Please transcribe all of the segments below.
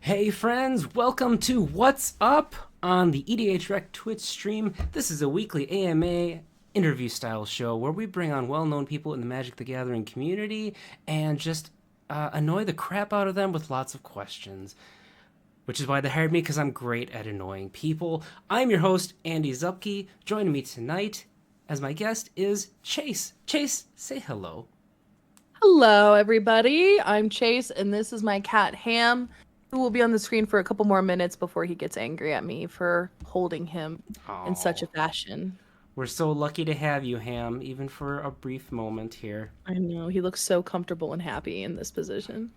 Hey friends, welcome to What's Up on the EDH Rec Twitch stream. This is a weekly AMA interview style show where we bring on well known people in the Magic the Gathering community and just annoy the crap out of them with lots of questions. Which is why they hired me, because I'm great at annoying people. I'm your host, Andy Zupke. Joining me tonight as my guest is Chase. Chase, say hello. Hello, everybody. I'm Chase, and this is my cat Ham, who will be on the screen for a couple more minutes before he gets angry at me for holding him in such a Oh, fashion. we're so lucky to have you, Ham, even for a brief moment here. I know, he looks so comfortable and happy in this position.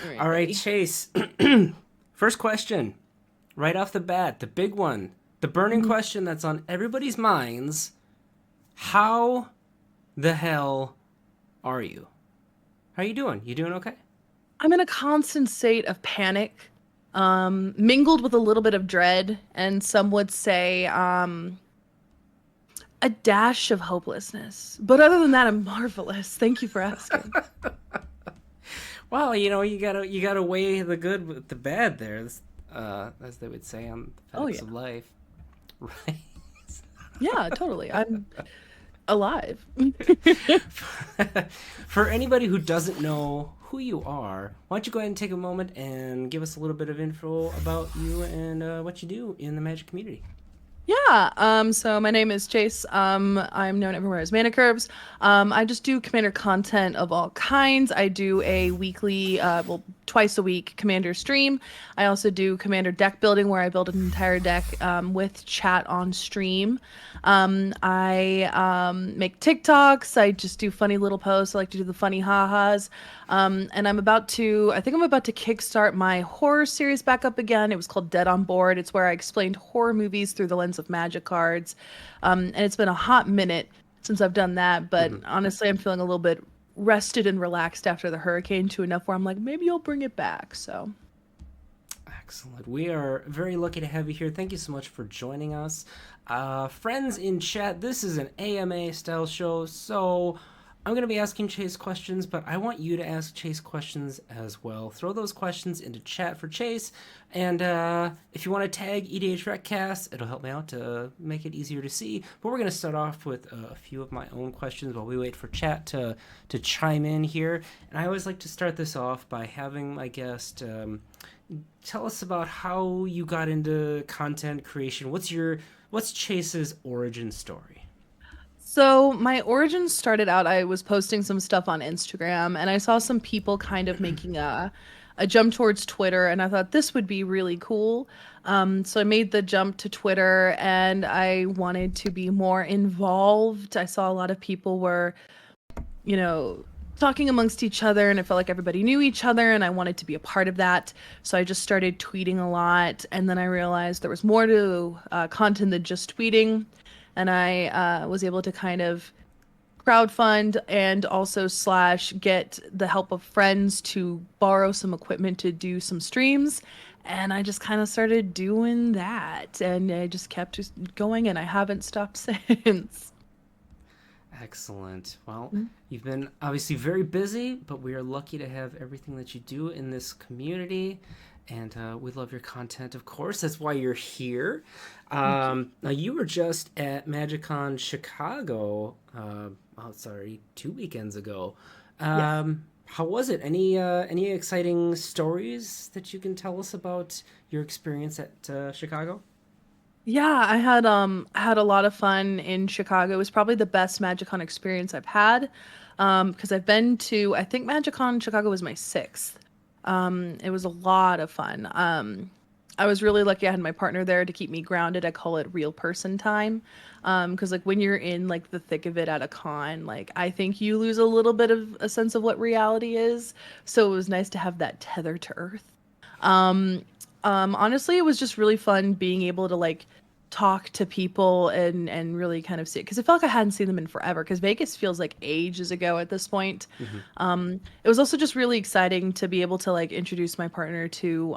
All right, All right, buddy. Chase. First question, right off the bat, the big one, the burning Mhm. question that's on everybody's minds. How the hell are you? How are you doing? You doing okay? I'm in a constant state of panic, mingled with a little bit of dread, and some would say a dash of hopelessness. But other than that, I'm marvelous. Thank you for asking. Well, you gotta weigh the good with the bad there, as they would say on the Oh, FedEx yeah. of life, right? Yeah, totally. I'm alive. For anybody who doesn't know who you are, why don't you go ahead and take a moment and give us a little bit of info about you and what you do in the Magic community? Yeah, so my name is Chase. I'm known everywhere as Mana Curves. I just do Commander content of all kinds. I do a weekly, well, twice a week Commander stream. I also do Commander deck building where I build an entire deck with chat on stream. I make TikToks. I just do funny little posts. I like to do the funny ha-has. And I think I'm about to kickstart my horror series back up again. It was called Dead on Board. It's where I explained horror movies through the lens of magic cards. And it's been a hot minute since I've done that, but Mm-hmm. honestly, I'm feeling a little bit rested and relaxed after the hurricane to enough where I'm like, maybe I'll bring it back. So, Excellent. We are very lucky to have you here. Thank you so much for joining us. Friends in chat, this is an AMA style show, so I'm going to be asking Chase questions, but I want you to ask Chase questions as well. Throw those questions into chat for Chase, and if you want to tag EDH Recast, it'll help me out to make it easier to see. But we're going to start off with a few of my own questions while we wait for chat to chime in here. And I always like to start this off by having my guest tell us about how you got into content creation. What's Chase's origin story? so my origin started out, I was posting some stuff on Instagram and I saw some people kind of making a jump towards Twitter and I thought this would be really cool. So I made the jump to Twitter and I wanted to be more involved. I saw a lot of people were, you know, talking amongst each other and I felt like everybody knew each other and I wanted to be a part of that. So I just started tweeting a lot and then I realized there was more to content than just tweeting. And I was able to kind of crowdfund and also slash get the help of friends to borrow some equipment to do some streams. And I just kind of started doing that and I just kept just going and I haven't stopped since. Excellent. Well, you've been obviously very busy, but we are lucky to have everything that you do in this community. And we love your content, of course. That's why you're here. Thank you. Now, you were just at MagicCon Chicago, oh, sorry, 2 weekends ago. Yes. How was it? Any exciting stories that you can tell us about your experience at Chicago? Yeah, I had a lot of fun in Chicago. It was probably the best MagicCon experience I've had. Because I've been to I think MagicCon Chicago was my sixth. It was a lot of fun. I was really lucky I had my partner there to keep me grounded. I call it real person time. Because like when you're in like the thick of it at a con, like I think you lose a little bit of a sense of what reality is. So it was nice to have that tether to earth. Um, Honestly, it was just really fun being able to like talk to people and really kind of see it because I felt like I hadn't seen them in forever because Vegas feels like ages ago at this point. Mm-hmm. It was also just really exciting to be able to like introduce my partner to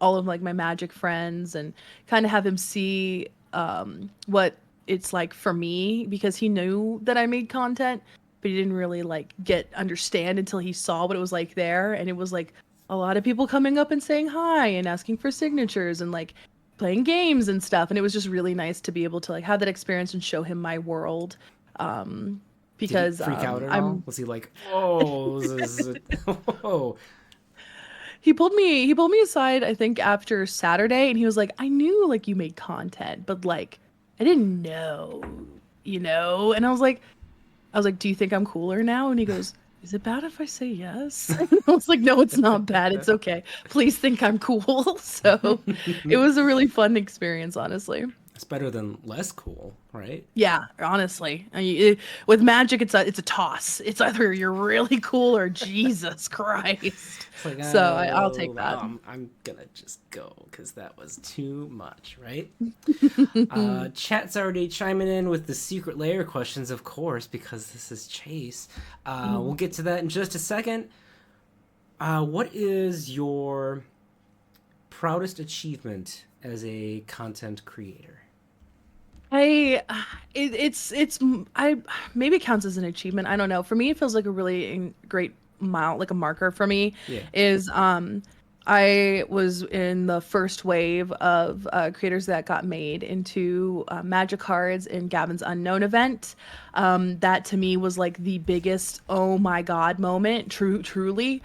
all of like my magic friends and kind of have him see what it's like for me because he knew that I made content, but he didn't really like get understand until he saw what it was like there and it was like a lot of people coming up and saying hi and asking for signatures and like playing games and stuff. And it was just really nice to be able to like have that experience and show him my world. Um, Did he because freak out at all? I'm Was he like, "Oh, this is whoa"? he pulled me aside, I think after Saturday, and he was like, I knew like you made content, but like I didn't know, And I was like, do you think I'm cooler now? And he goes, is it bad if I say yes? And I was like, no, it's not bad. It's okay. Please think I'm cool. So it was a really fun experience, honestly. It's better than less cool, right? Yeah, honestly, with magic, it's a toss. It's either you're really cool or Jesus Christ. It's like, So I'll take that. I'm gonna just go because that was too much, right? Chat's already chiming in with the secret layer questions, of course, because this is Chase. We'll get to that in just a second. What is your proudest achievement as a content creator? I it's I maybe it counts as an achievement. I don't know. For me, it feels like a really great mile, like a marker for me. Yeah. Is I was in the first wave of creators that got made into Magic Cards in Gavin's Unknown event. That to me was like the biggest oh my god moment, truly.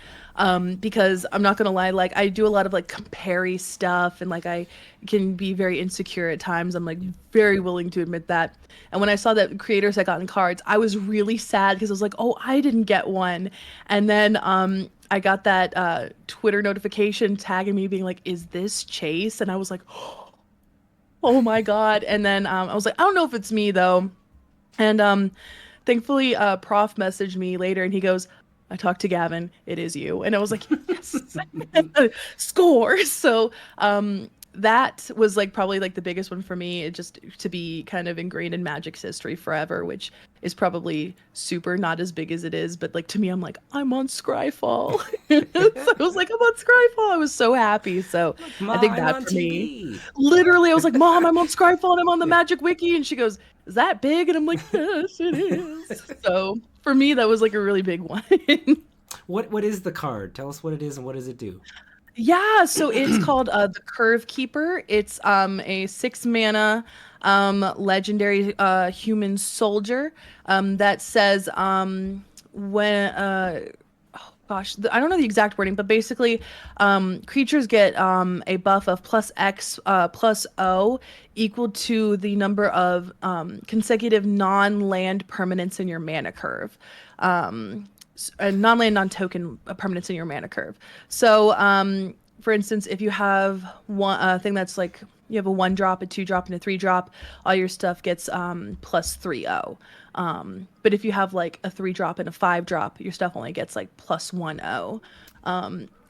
Because I'm not gonna lie, like I do a lot of like compare stuff, and like I can be very insecure at times. I'm like very willing to admit that. And when I saw that creators had gotten cards, I was really sad because I was like, oh, I didn't get one. And then I got that Twitter notification tagging me being like, is this Chase? And I was like, oh my God. And then I was like, I don't know if it's me though. And thankfully, Prof messaged me later and he goes, I talked to Gavin. It is you. And I was like, yes, score. So that was like probably like the biggest one for me. It just to be kind of ingrained in Magic's history forever, which is probably super not as big as it is. But like to me, I'm like, I'm on Scryfall. So I was like, I'm on Scryfall. I was so happy. So I Mom, think I'm that on for me, TV. literally, I was like, Mom, I'm on Scryfall and I'm on the Magic Wiki. And she goes, is that big? And I'm like, yes, it is. So for me, that was like a really big one. What is the card? Tell us what it is and what does it do? Yeah, so it's called the Curve Keeper. It's a 6 mana legendary human soldier that says when oh gosh, I don't know the exact wording, but basically creatures get a buff of plus X plus O equal to the number of consecutive non-land permanents in your mana curve. A non-land, non-token permanents in your mana curve. So, for instance, if you have one thing that's like you have a 1-drop, a 2-drop, and a 3-drop, all your stuff gets plus 3-0. But if you have like a 3-drop and a 5-drop, your stuff only gets like plus 1-0.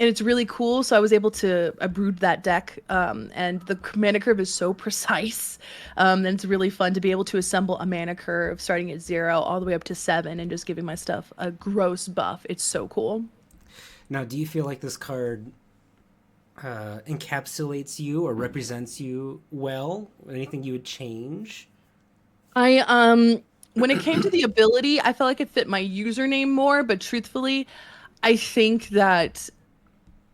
And it's really cool. So I was able to I brewed that deck, and the mana curve is so precise. And it's really fun to be able to assemble a mana curve starting at 0 all the way up to 7 and just giving my stuff a gross buff. It's so cool. Now, do you feel like this card encapsulates you or represents you well? Anything you would change? I when it came to the ability, I felt like it fit my username more, but truthfully, I think that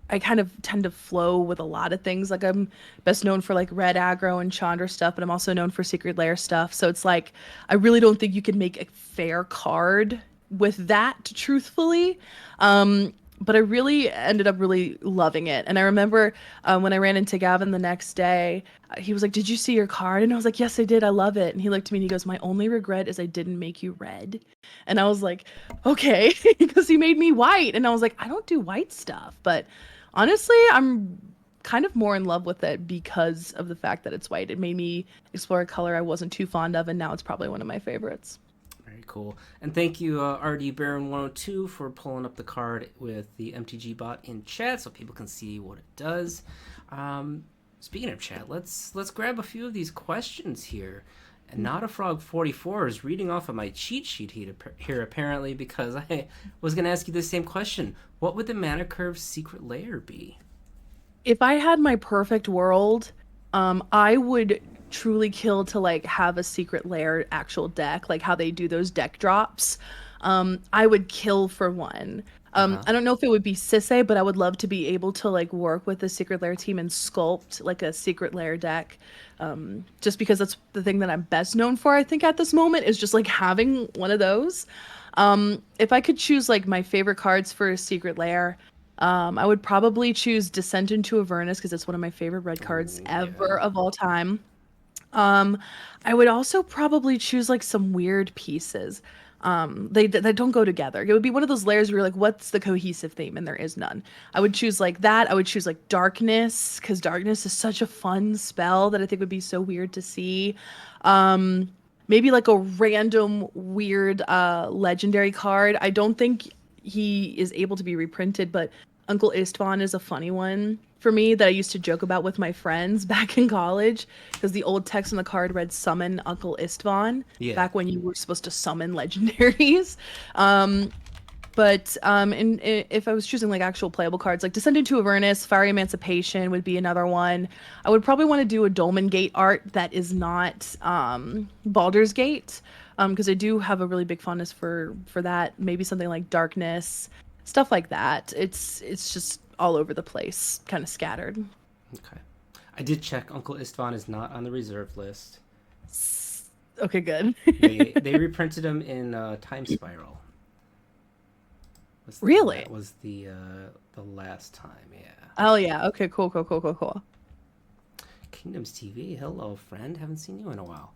I kind of tend to flow with a lot of things. Like I'm best known for like red aggro and Chandra stuff, but I'm also known for secret lair stuff. So it's like I really don't think you can make a fair card with that, truthfully. But I really ended up really loving it. And I remember when I ran into Gavin the next day, he was like, "Did you see your card?" And I was like, "Yes, I did. I love it." And he looked at me and he goes, "My only regret is I didn't make you red." And I was like, "Okay," because he made me white. And I was like, "I don't do white stuff." But honestly, I'm kind of more in love with it because of the fact that it's white. It made me explore a color I wasn't too fond of, and now it's probably one of my favorites. Very cool. And thank you, RD Baron 102, for pulling up the card with the MTG bot in chat so people can see what it does. Speaking of chat, let's grab a few of these questions here. And Not a Frog 44 is reading off of my cheat sheet here apparently because I was going to ask you the same question. What would the mana curve secret layer be? If I had my perfect world, I would truly kill to like have a secret lair actual deck, like how they do those deck drops. I would kill for one. Uh-huh. I don't know if it would be Sisay, but I would love to be able to like work with the Secret Lair team and sculpt like a Secret Lair deck. Just because that's the thing that I'm best known for, I think, at this moment is just like having one of those. If I could choose like my favorite cards for a Secret Lair, I would probably choose Descent into Avernus because it's one of my favorite red cards Oh, ever yeah. of all time. Um, I would also probably choose like some weird pieces. They don't go together. It would be one of those layers where you're like, what's the cohesive theme? And there is none. I would choose like that. I would choose like darkness because darkness is such a fun spell that I think would be so weird to see. Um, Maybe like a random weird legendary card. I don't think he is able to be reprinted, but Uncle Istvan is a funny one for me that I used to joke about with my friends back in college because the old text on the card read summon Uncle Istvan Yeah. back when you were supposed to summon legendaries. Um, if I was choosing like actual playable cards, like Descendant to Avernus, Fiery Emancipation would be another one. I would probably want to do a Dolmen Gate art that is not Baldur's Gate, because I do have a really big fondness for that. Maybe something like Darkness, stuff like that. It's just all over the place, kind of scattered. Okay. I did check. Uncle Istvan is not on the reserve list. Okay, good. They reprinted him in Time Spiral. Really? That was the last time. Yeah. Oh yeah. Okay. Cool. Cool. Cool. Cool. Cool. Kingdoms TV. Hello, friend. Haven't seen you in a while.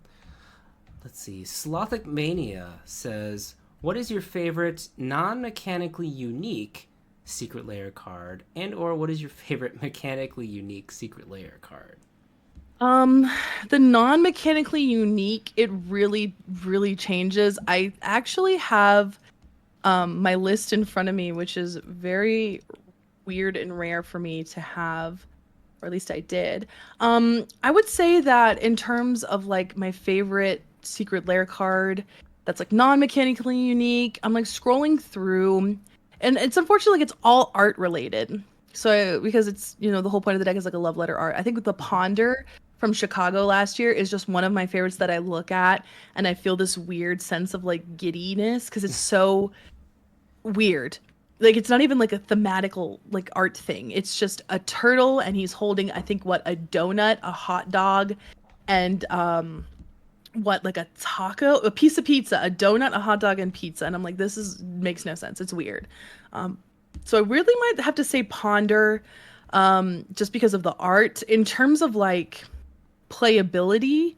Let's see. Slothic Mania says, "What is your favorite non-mechanically unique Secret Layer card, and or what is your favorite mechanically unique Secret Layer card?" Um, the non-mechanically unique, it really, really changes. I actually have my list in front of me, which is very weird and rare for me to have, or at least I did. I would say that in terms of like my favorite Secret Lair card that's like non-mechanically unique, I'm like scrolling through, and it's unfortunately like it's all art related. So because it's, the whole point of the deck is like a love letter art. I think with the Ponder from Chicago last year is just one of my favorites that I look at and I feel this weird sense of like giddiness because it's so weird. Like it's not even like a thematical like art thing. It's just a turtle and he's holding I think what a donut, a hot dog, and what like a taco, a piece of pizza, a donut, a hot dog, and pizza. And I'm like, this is makes no sense. It's weird. Um, so I really might have to say Ponder, just because of the art. In terms of like playability,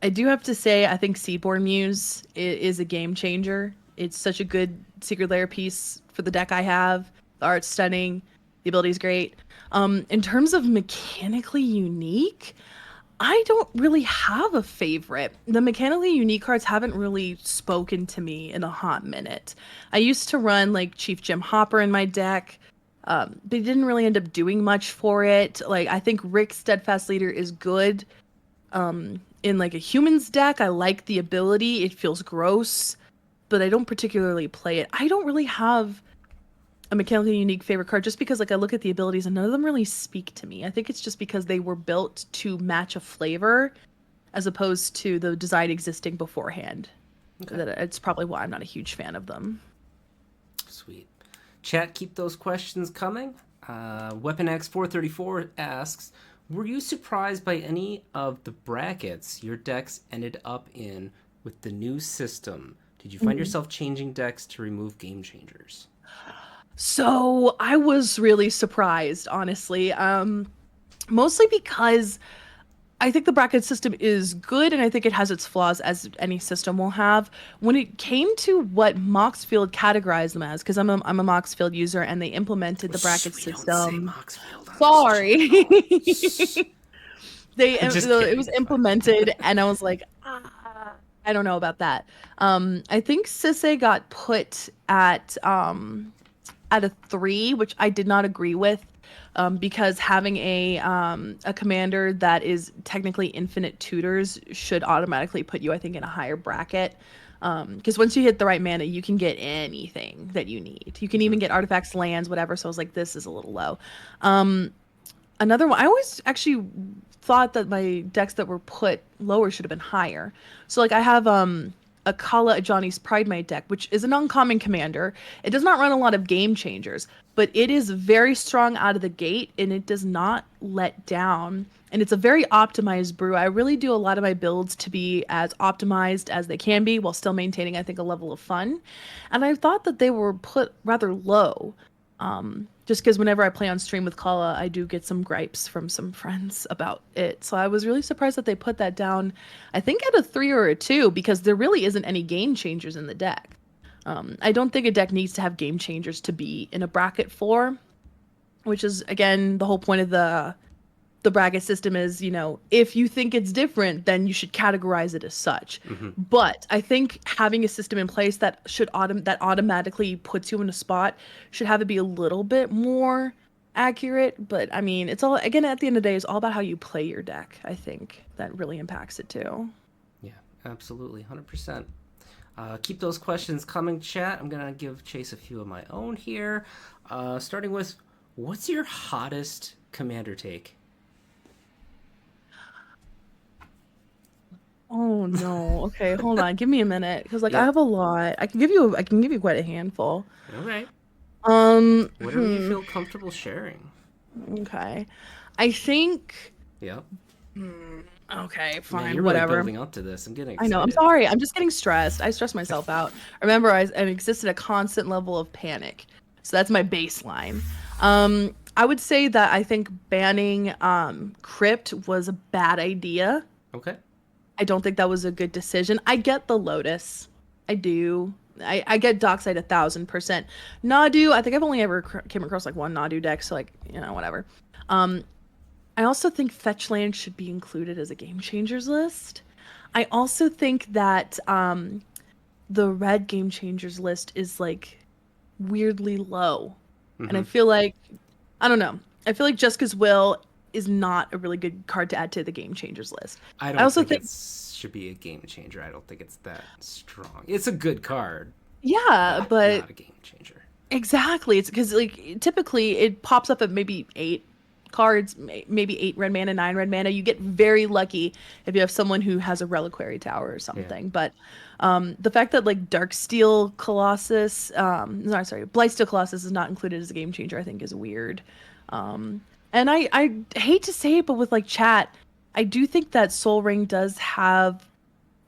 I do have to say I think Seaborn Muse is a game changer. It's such a good Secret Lair piece for the deck I have. The art's stunning. The ability's great. In terms of mechanically unique, I don't really have a favorite. The mechanically unique cards haven't really spoken to me in a hot minute. I used to run like Chief Jim Hopper in my deck, but he didn't really end up doing much for it. Like I think Rick Steadfast Leader is good. In like a humans deck, I like the ability. It feels gross, but I don't particularly play it. I don't really have a mechanically unique favorite card just because like I look at the abilities and none of them really speak to me. I think it's just because they were built to match a flavor as opposed to the design existing beforehand. Okay. That it's probably why I'm not a huge fan of them. Sweet. Chat, keep those questions coming. Weapon X434 asks, were you surprised by any of the brackets your decks ended up in with the new system? Did you find yourself changing decks to remove game changers? So I was really surprised, honestly. Mostly because I think the bracket system is good and I think it has its flaws as any system will have. When it came to what Moxfield categorized them as, because I'm a Moxfield user and they implemented the bracket We don't say system. Moxfield on this Sorry. channel. Just It kidding. was It's fine. implemented and I was like, I don't know about that. I think Sisse got put at a 3, which I did not agree with, because having a commander that is technically infinite tutors should automatically put you, I think, in a higher bracket. Because once you hit the right mana, you can get anything that you need. You can even get artifacts, lands, whatever. So I was like, this is a little low. Another one, I always actually thought that my decks that were put lower should have been higher. So like I have a a Kala Ajani's Pridemate deck, which is an uncommon commander. It does not run a lot of game changers, but it is very strong out of the gate and it does not let down. And it's a very optimized brew. I really do a lot of my builds to be as optimized as they can be while still maintaining, I think, a level of fun. And I thought that they were put rather low. Just because whenever I play on stream with Kala, I do get some gripes from some friends about it. So I was really surprised that they put that down, I think at a 3 or a 2, because there really isn't any game changers in the deck. I don't think a deck needs to have game changers to be in a bracket 4, which is, again, the whole point of the bracket system is, if you think it's different, then you should categorize it as such. But I think having a system in place that that automatically puts you in a spot should have it be a little bit more accurate. But I mean, it's all, again, at the end of the day, it's all about how you play your deck. I think that really impacts it too. Yeah, absolutely, 100%. Keep those questions coming, chat. I'm gonna give Chase a few of my own here. Starting with, what's your hottest commander take? Oh no. Okay, hold on. Give me a minute, because I Yep. have a lot. I can give you quite a handful. Okay. Um, Whatever you feel comfortable sharing. Okay. I think. Yep. Okay, Man, fine, you're really whatever. building up to this. I'm getting I excited. know. I'm sorry. I'm just getting stressed. I stress myself out. Remember, I exist at a constant level of panic, so that's my baseline. I would say that I think banning Crypt was a bad idea. Okay. I don't think that was a good decision. I get the Lotus. I do. I get Dockside 1,000%. Nadu, I think I've only ever came across like one Nadu deck, so like, whatever. I also think fetch land should be included as a game changers list. I also think that the red game changers list is like weirdly low. And I feel like, I don't know. I feel like Jessica's Will is not a really good card to add to the game changers list. I don't think it should be a game changer. I don't think it's that strong. It's a good card. Yeah, but not a game changer. Exactly. It's because like typically it pops up at maybe 8 cards, maybe 8 red mana, 9 red mana. You get very lucky if you have someone who has a reliquary tower or something. But the fact that like Darksteel Colossus, Blightsteel Colossus is not included as a game changer, I think is weird. And I hate to say it, but with like chat, I do think that Sol Ring does have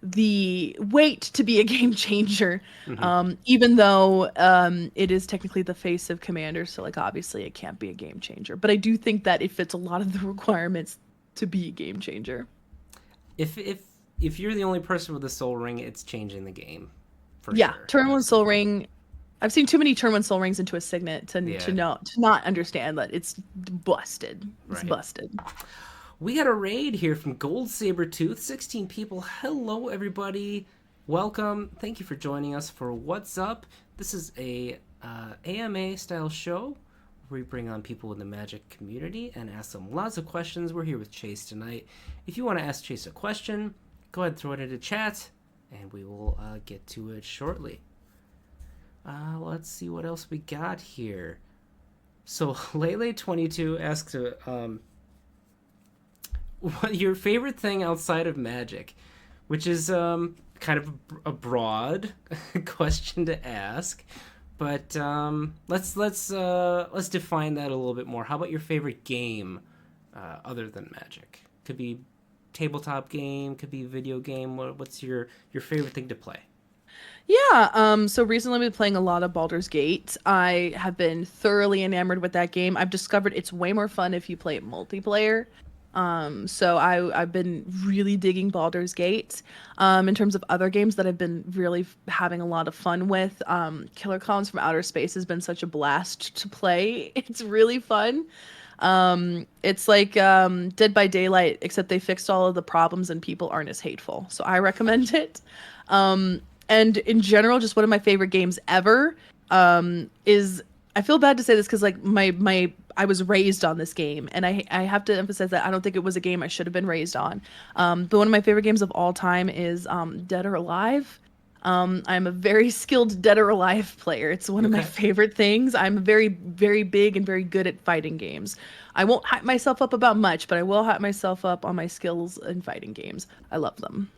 the weight to be a game changer, even though it is technically the face of Commander, so like obviously it can't be a game changer. But I do think that it fits a lot of the requirements to be a game changer. If you're the only person with a Sol Ring, it's changing the game. For Yeah, sure. turn 1 Sol Ring. I've seen too many turn 1 Sol Rings into a Signet to not understand that it's busted. It's busted. We got a raid here from Gold Sabertooth, 16 people. Hello, everybody. Welcome. Thank you for joining us for What's Up. This is a AMA-style show where we bring on people in the Magic community and ask them lots of questions. We're here with Chase tonight. If you want to ask Chase a question, go ahead and throw it into chat, and we will get to it shortly. Let's see what else we got here. So, Lele22 asks what your favorite thing outside of Magic, which is kind of a broad question to ask, but let's define that a little bit more. How about your favorite game other than Magic? Could be tabletop game, could be video game. What's your favorite thing to play? Yeah, so recently I've been playing a lot of Baldur's Gate. I have been thoroughly enamored with that game. I've discovered it's way more fun if you play it multiplayer. So I've been really digging Baldur's Gate. In terms of other games that I've been really having a lot of fun with, Killer Clowns from Outer Space has been such a blast to play. It's really fun. It's like Dead by Daylight, except they fixed all of the problems and people aren't as hateful. So I recommend it. And in general, just one of my favorite games ever is, I feel bad to say this because like I was raised on this game, and I have to emphasize that I don't think it was a game I should have been raised on. But one of my favorite games of all time is Dead or Alive. I'm a very skilled Dead or Alive player. It's one of my favorite things. I'm very, very big and very good at fighting games. I won't hype myself up about much, but I will hype myself up on my skills in fighting games. I love them.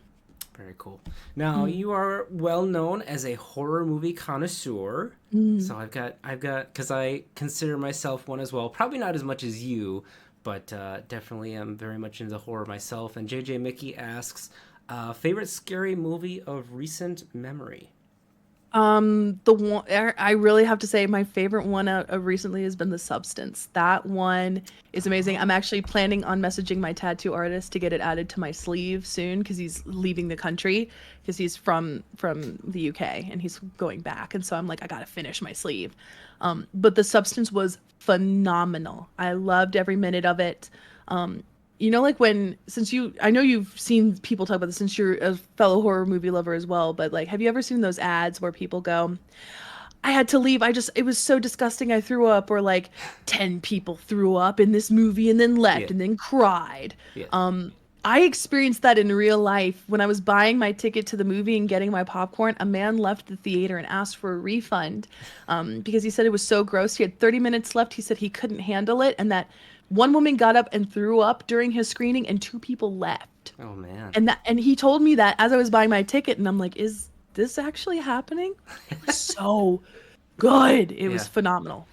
Very cool. Now Mm. you are well known as a horror movie connoisseur. Mm. So I've got, because I consider myself one as well. Probably not as much as you, but definitely am very much into horror myself. And JJ Mickey asks, favorite scary movie of recent memory? The one I really have to say my favorite one out of recently has been The Substance. That one is amazing. I'm actually planning on messaging my tattoo artist to get it added to my sleeve soon because he's leaving the country because he's from the UK and he's going back. And so I'm like, I gotta finish my sleeve. But The Substance was phenomenal. I loved every minute of it. Um, like when since I know you've seen people talk about this since you're a fellow horror movie lover as well, but like have you ever seen those ads where people go, I had to leave. It was so disgusting. I threw up, or like 10 people threw up in this movie and then Yeah, left and then cried. yeah. I experienced that in real life when I was buying my ticket to the movie and getting my popcorn. A man left the theater and asked for a refund because he said it was so gross. He had 30 minutes left. He said he couldn't handle it, and that one woman got up and threw up during his screening, and two people left. Oh man. And he told me that as I was buying my ticket, and I'm like, is this actually happening? It was so good. It Yeah. was phenomenal.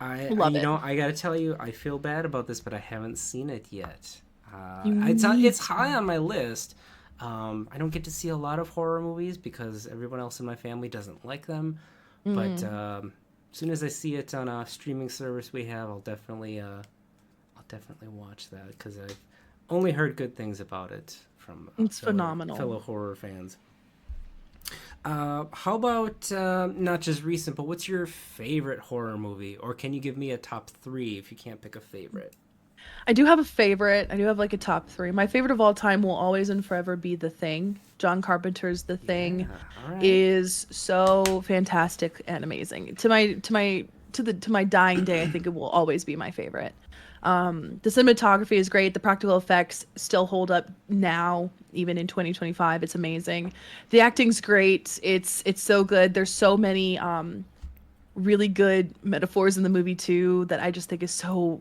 I Love it. I gotta tell you, I feel bad about this, but I haven't seen it yet. You It's need high to. on my list. I don't get to see a lot of horror movies because everyone else in my family doesn't like them. But Mm, as soon as I see it on a streaming service we have, I'll definitely watch that because I've only heard good things about it from it's fellow phenomenal. horror fans. How about not just recent, but what's your favorite horror movie? Or can you give me a top three if you can't pick a favorite? I do have a favorite. I do have like a top three. My favorite of all time will always and forever be The Thing. John Carpenter's The Thing Yeah, all right. is so fantastic and amazing. To my dying day, I think it will always be my favorite. The cinematography is great. The practical effects still hold up now, even in 2025. It's amazing. The acting's great. It's so good. There's so many really good metaphors in the movie too that I just think is so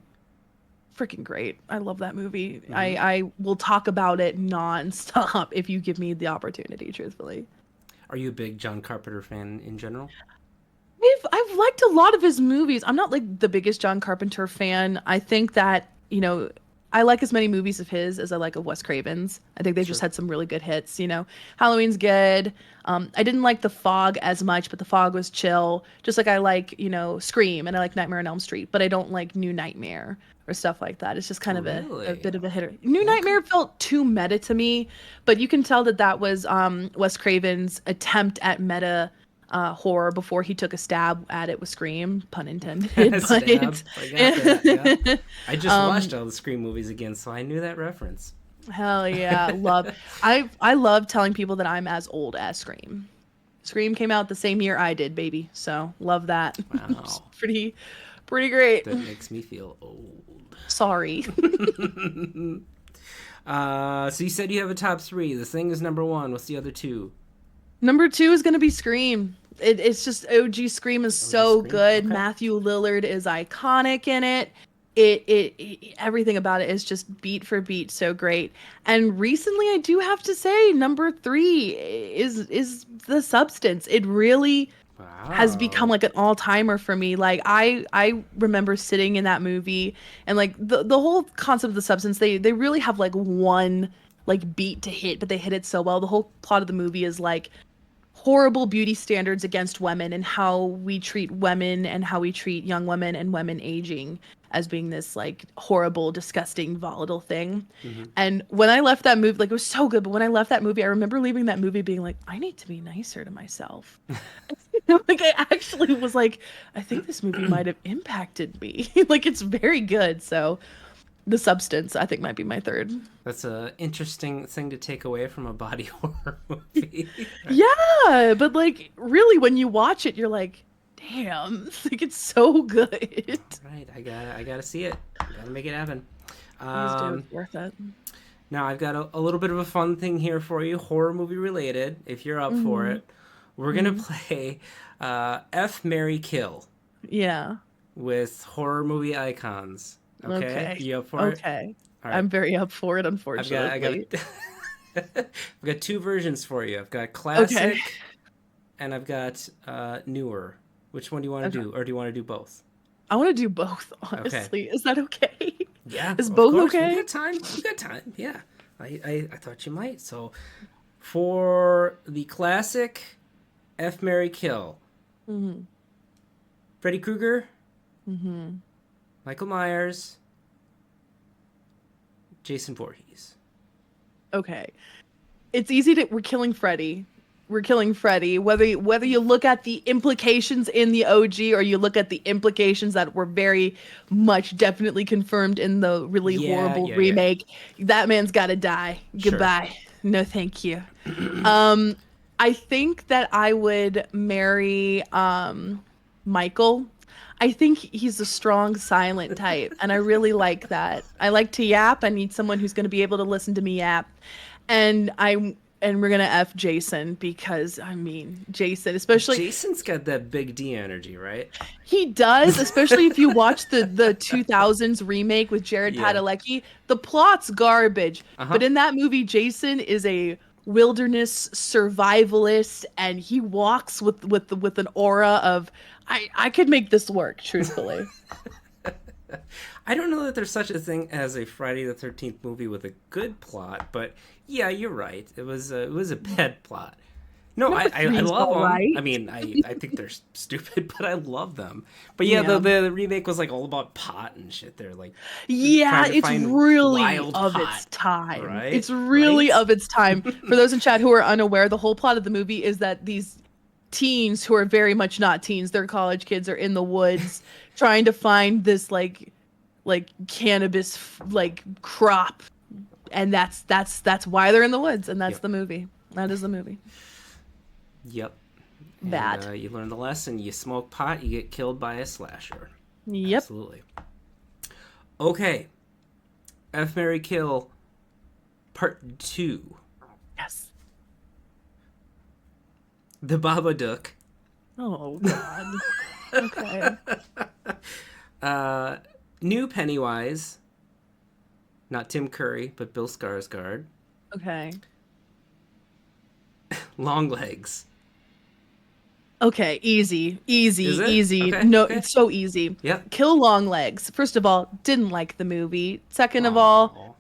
freaking great. I love that movie. Hmm. I will talk about it nonstop if you give me the opportunity, truthfully. Are you a big John Carpenter fan in general? I've liked a lot of his movies. I'm not like the biggest John Carpenter fan. I think that, I like as many movies of his as I like of Wes Craven's. I think they just Sure. had some really good hits. Halloween's good. I didn't like The Fog as much, but The Fog was chill. Just like I like, Scream and I like Nightmare on Elm Street, but I don't like New Nightmare or stuff like that. It's just kind of a Really? bit of a hitter. New Okay. Nightmare felt too meta to me, but you can tell that that was Wes Craven's attempt at meta horror before he took a stab at it with Scream, pun intended. Stab. I got that. Yeah. But I just watched um, all the Scream movies again, so I knew that reference. hell yeah, love. I love telling people that I'm as old as Scream. Scream came out the same year I did, baby. So love that. It's Wow. pretty great. That makes me feel old. Sorry. So you said you have a top three. The Thing is number one. What's the other two? Number two is gonna be Scream. It's just OG Scream is Oh, just so Scream. good. Okay. Matthew Lillard is iconic in it. Everything about it is just beat for beat so great. And recently, I do have to say, number three is The Substance. It really has become Wow. like an all timer for me. Like I remember sitting in that movie and like the whole concept of The Substance. They really have like one like beat to hit, but they hit it so well. The whole plot of the movie is like horrible beauty standards against women and how we treat women and how we treat young women and women aging as being this like horrible, disgusting, volatile thing. Hmm. And when I left that movie, like it was so good, but when I left that movie, I remember leaving that movie being like, I need to be nicer to myself. Like I actually was like, I think this movie might have impacted me. Like it's very good. So The Substance, I think might be my third. That's a interesting thing to take away from a body horror movie. Right. Yeah, but like really when you watch it, you're like, damn, like it's so good. Right. I gotta see it. I gotta make it happen. Please do, Um, it's worth it. Now I've got a little bit of a fun thing here for you, horror movie related. If you're up for Hmm. it, we're gonna Hmm. play F Mary Kill Yeah. with horror movie icons. Okay, Okay. you up for it? Okay. All right. I'm very up for it, I got unfortunately. I've got two versions for you. I've got Okay. classic and I've got newer. Which one do you want to Okay. do, or do you want to do both? I want to do both, Okay. honestly. Is that okay? Yeah, Is of both course. We okay? got time. We got time. Yeah. I thought you might. So for the classic F Mary Kill, Mm-hmm. Freddy Krueger, Mm-hmm. Michael Myers, Jason Voorhees. Okay. It's easy to we're killing Freddy. We're killing Freddy. Whether you look at the implications in the OG or you look at the implications that were very much definitely confirmed in the really Yeah, horrible yeah, yeah. remake, that man's got to die. Sure. Goodbye. No, thank you. Um, I think that I would marry Michael. I think he's a strong silent type, and I really like that. I like to yap. I need someone who's going to be able to listen to me yap. And we're gonna F Jason because I mean Jason, especially Jason's got that big D energy, right? he does, especially if you watch the 2000s remake with Jared Yeah. Padalecki. The plot's garbage, Uh but huh. in that movie, Jason is a wilderness survivalist, and he walks with an aura of I could make this work, truthfully. I don't know that there's such a thing as a Friday the 13th movie with a good plot, but yeah, you're right. It was a bad plot. No, Number I three's love all them. right. I mean, I think they're stupid, but I love them. But yeah, Yeah. the remake was like all about pot and shit. They're like Yeah, trying to it's find really wild of pot, its time. right? It's really Right? of its time. For those in chat who are unaware, the whole plot of the movie is that these teens who are very much not teens, they're college kids, are in the woods trying to find this like cannabis like crop, and that's why they're in the woods, and that's Yep. the movie. That is the movie. Yep. And Bad. you learn the lesson. You smoke pot, you get killed by a slasher. Yep. Absolutely. Okay. F Mary Kill Part 2. Yes. The Babadook. Oh God. Okay. Uh, New Pennywise. Not Tim Curry, but Bill Skarsgård. Okay. Longlegs. Okay, easy, easy, Is it? easy. Okay, No, okay. it's so easy. Yep. Kill Longlegs. First of all, didn't like the movie. Second of all, Aww.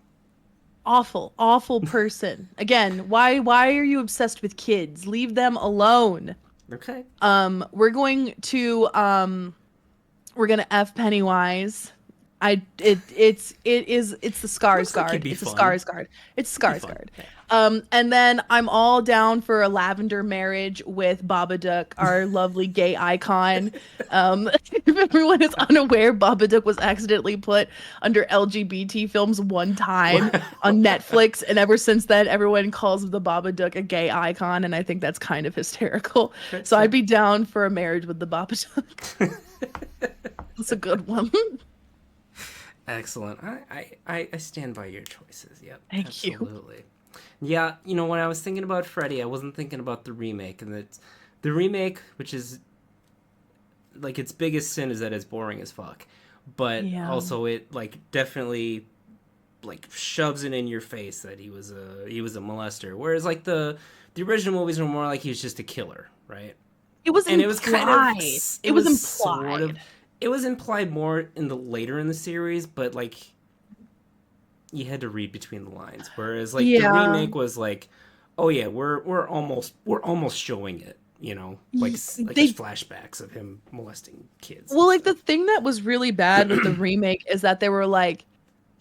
awful, awful person. Again, why are you obsessed with kids? Leave them alone. Okay. We're gonna F Pennywise. It's the Looks like he'd Skarsgård. be It's a fun. Skarsgård. It's Be fun. Skarsgård. Yeah. And then I'm all down for a lavender marriage with Babadook, our lovely gay icon. If everyone is unaware, Babadook was accidentally put under LGBT films one time on Netflix, and ever since then, everyone calls the Babadook a gay icon, and I think that's kind of hysterical. Okay, So I'd fair. be down for a marriage with the Babadook. That's a good one. Excellent. I stand by your choices. Yep. Thank you. Absolutely. Yeah, when I was thinking about Freddy, I wasn't thinking about the remake, and it's the remake, which is like its biggest sin is that it's boring as fuck, but Yeah. also it like definitely like shoves it in your face that he was a molester, whereas like the original movies were more like he was just a killer, right? It was And it was kind of implied. it It was was sort of implied. it was implied more in the later in the series, but like you had to read between the lines, whereas like the Yeah. remake was like, oh yeah, we're almost showing it, like like there's They flashbacks of him molesting kids well, and like the stuff. thing that was really bad with the remake is that they were like,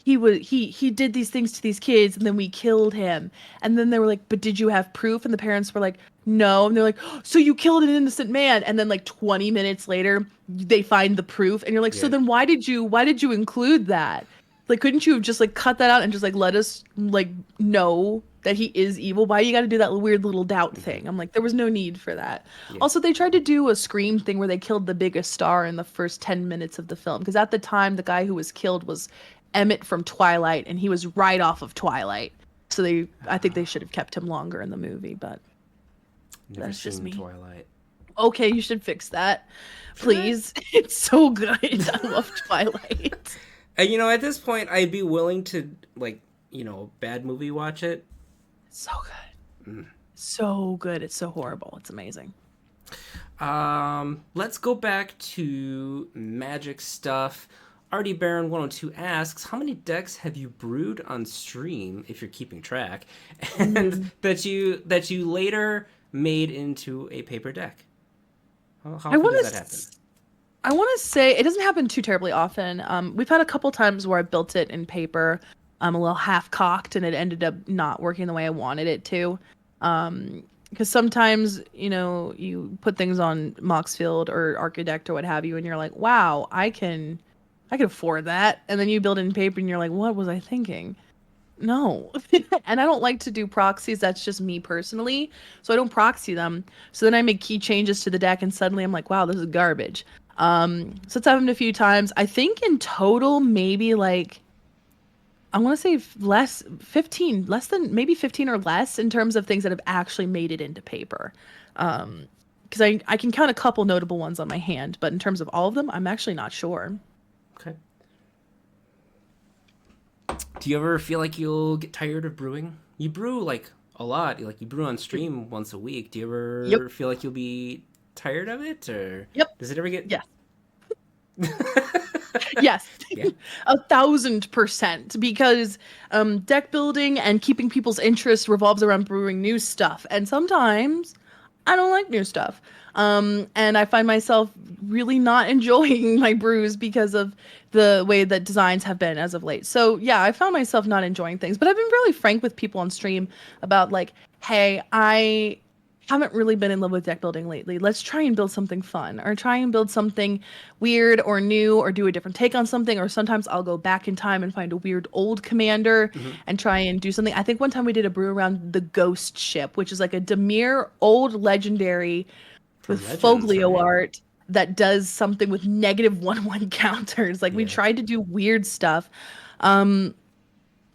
he did these things to these kids and then we killed him. And then they were like, but did you have proof? And the parents were like, no. And they're like, "Oh, so you killed an innocent man." And then like 20 minutes later, they find the proof and you're like, so Yeah. then why did you include that? Like, couldn't you have just like cut that out and just like let us like know that he is evil? Why you got to do that weird little doubt thing? I'm like, there was no need for that. Yeah. Also, they tried to do a Scream thing where they killed the biggest star in the first 10 minutes of the film because at the time the guy who was killed was Emmett from Twilight and he was right off of Twilight. So I think they should have kept him longer in the movie, but Never that's just seen me. Twilight. Okay, you should fix that. Should I? Please. It's so good. I love Twilight. And at this point, I'd be willing to like bad movie watch it. So good. So good. It's so horrible. It's amazing. Let's go back to Magic stuff. Artie Baron 102 asks, how many decks have you brewed on stream, if you're keeping track, and Mhm. that you later made into a paper deck? How I often want does that happen? to. I want to say it doesn't happen too terribly often. We've had a couple times where I built it in paper, a little half cocked, and it ended up not working the way I wanted it to. Because sometimes, you put things on Moxfield or Archidect or what have you, and you're like, wow, I can afford that. And then you build it in paper, and you're like, what was I thinking? No. And I don't like to do proxies. That's just me personally. So I don't proxy them. So then I make key changes to the deck and suddenly I'm like, wow, this is garbage. So it's happened a few times. I think in total, maybe like I want to say less 15, less than maybe 15 or less in terms of things that have actually made it into paper. Because I can count a couple notable ones on my hand, but in terms of all of them, I'm actually not sure. Okay. Do you ever feel like you'll get tired of brewing? You brew like a lot. Like you brew on stream once a week. Do you Yep. ever feel like you'll be tired of it, or Yep. does it ever get? Yes. Yes, Yeah. 1,000%. Because deck building and keeping people's interest revolves around brewing new stuff. And sometimes I don't like new stuff. And I find myself really not enjoying my brews because of the way that designs have been as of late. So yeah, I found myself not enjoying things. But I've been really frank with people on stream about like, hey, I haven't really been in love with deck building lately. Let's try and build something fun or try and build something weird or new or do a different take on something. Or sometimes I'll go back in time and find a weird old commander Hmm. and try and do something. I think one time we did a brew around the Ghost Ship, which is like a Demir old legendary with From Legends, Foglio right? art that does something with -1/1 counters. Like we Yeah. tried to do weird stuff. Um,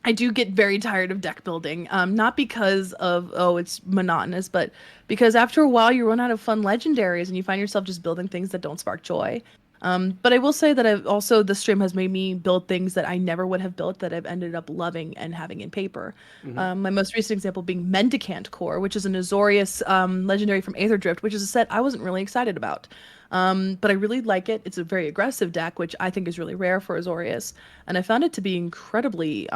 I do get very tired of deck building. Not because of, oh, it's monotonous, but because after a while you run out of fun legendaries and you find yourself just building things that don't spark joy. But I will say that I've also, the stream has made me build things that I never would have built that I've ended up loving and having in paper. Hmm. My most recent example being Mendicant Core, which is an Azorius legendary from Aether Drift, which is a set I wasn't really excited about. But I really like it. It's a very aggressive deck, which I think is really rare for Azorius. And I found it to be incredibly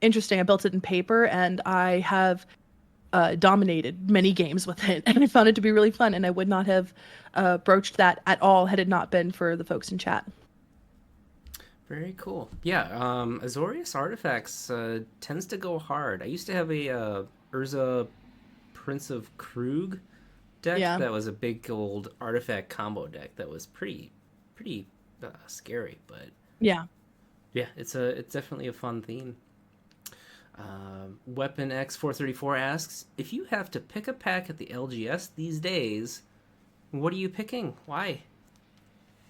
interesting. I built it in paper and I have dominated many games with it. And I found it to be really fun. And I would not have broached that at all had it not been for the folks in chat. Very cool. Yeah. Azorius artifacts tends to go hard. I used to have a Urza Prince of Krug deck Yeah. that was a big old artifact combo deck that was pretty scary, but Yeah. yeah, it's definitely a fun theme. Weapon X434 asks, if you have to pick a pack at the LGS these days, what are you picking? Why?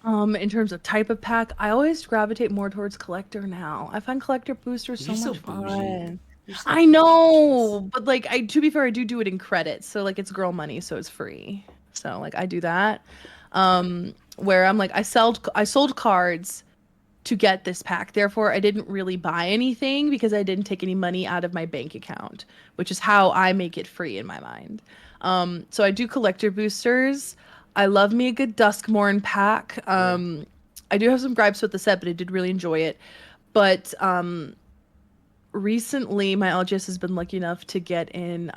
In terms of type of pack, I always gravitate more towards collector now. I find collector boosters You're so so much bougie. fun. You're so I bougie, know, Chase. but like I to be fair, I do it in credits. So like it's girl money, so it's free. So like I do that. Where I'm like I sold cards to get this pack. Therefore, I didn't really buy anything because I didn't take any money out of my bank account, which is how I make it free in my mind. So I do collector boosters. I love me a good Duskmorn pack. Yeah. I do have some gripes with the set, but I did really enjoy it. But recently, my LGS has been lucky enough to get in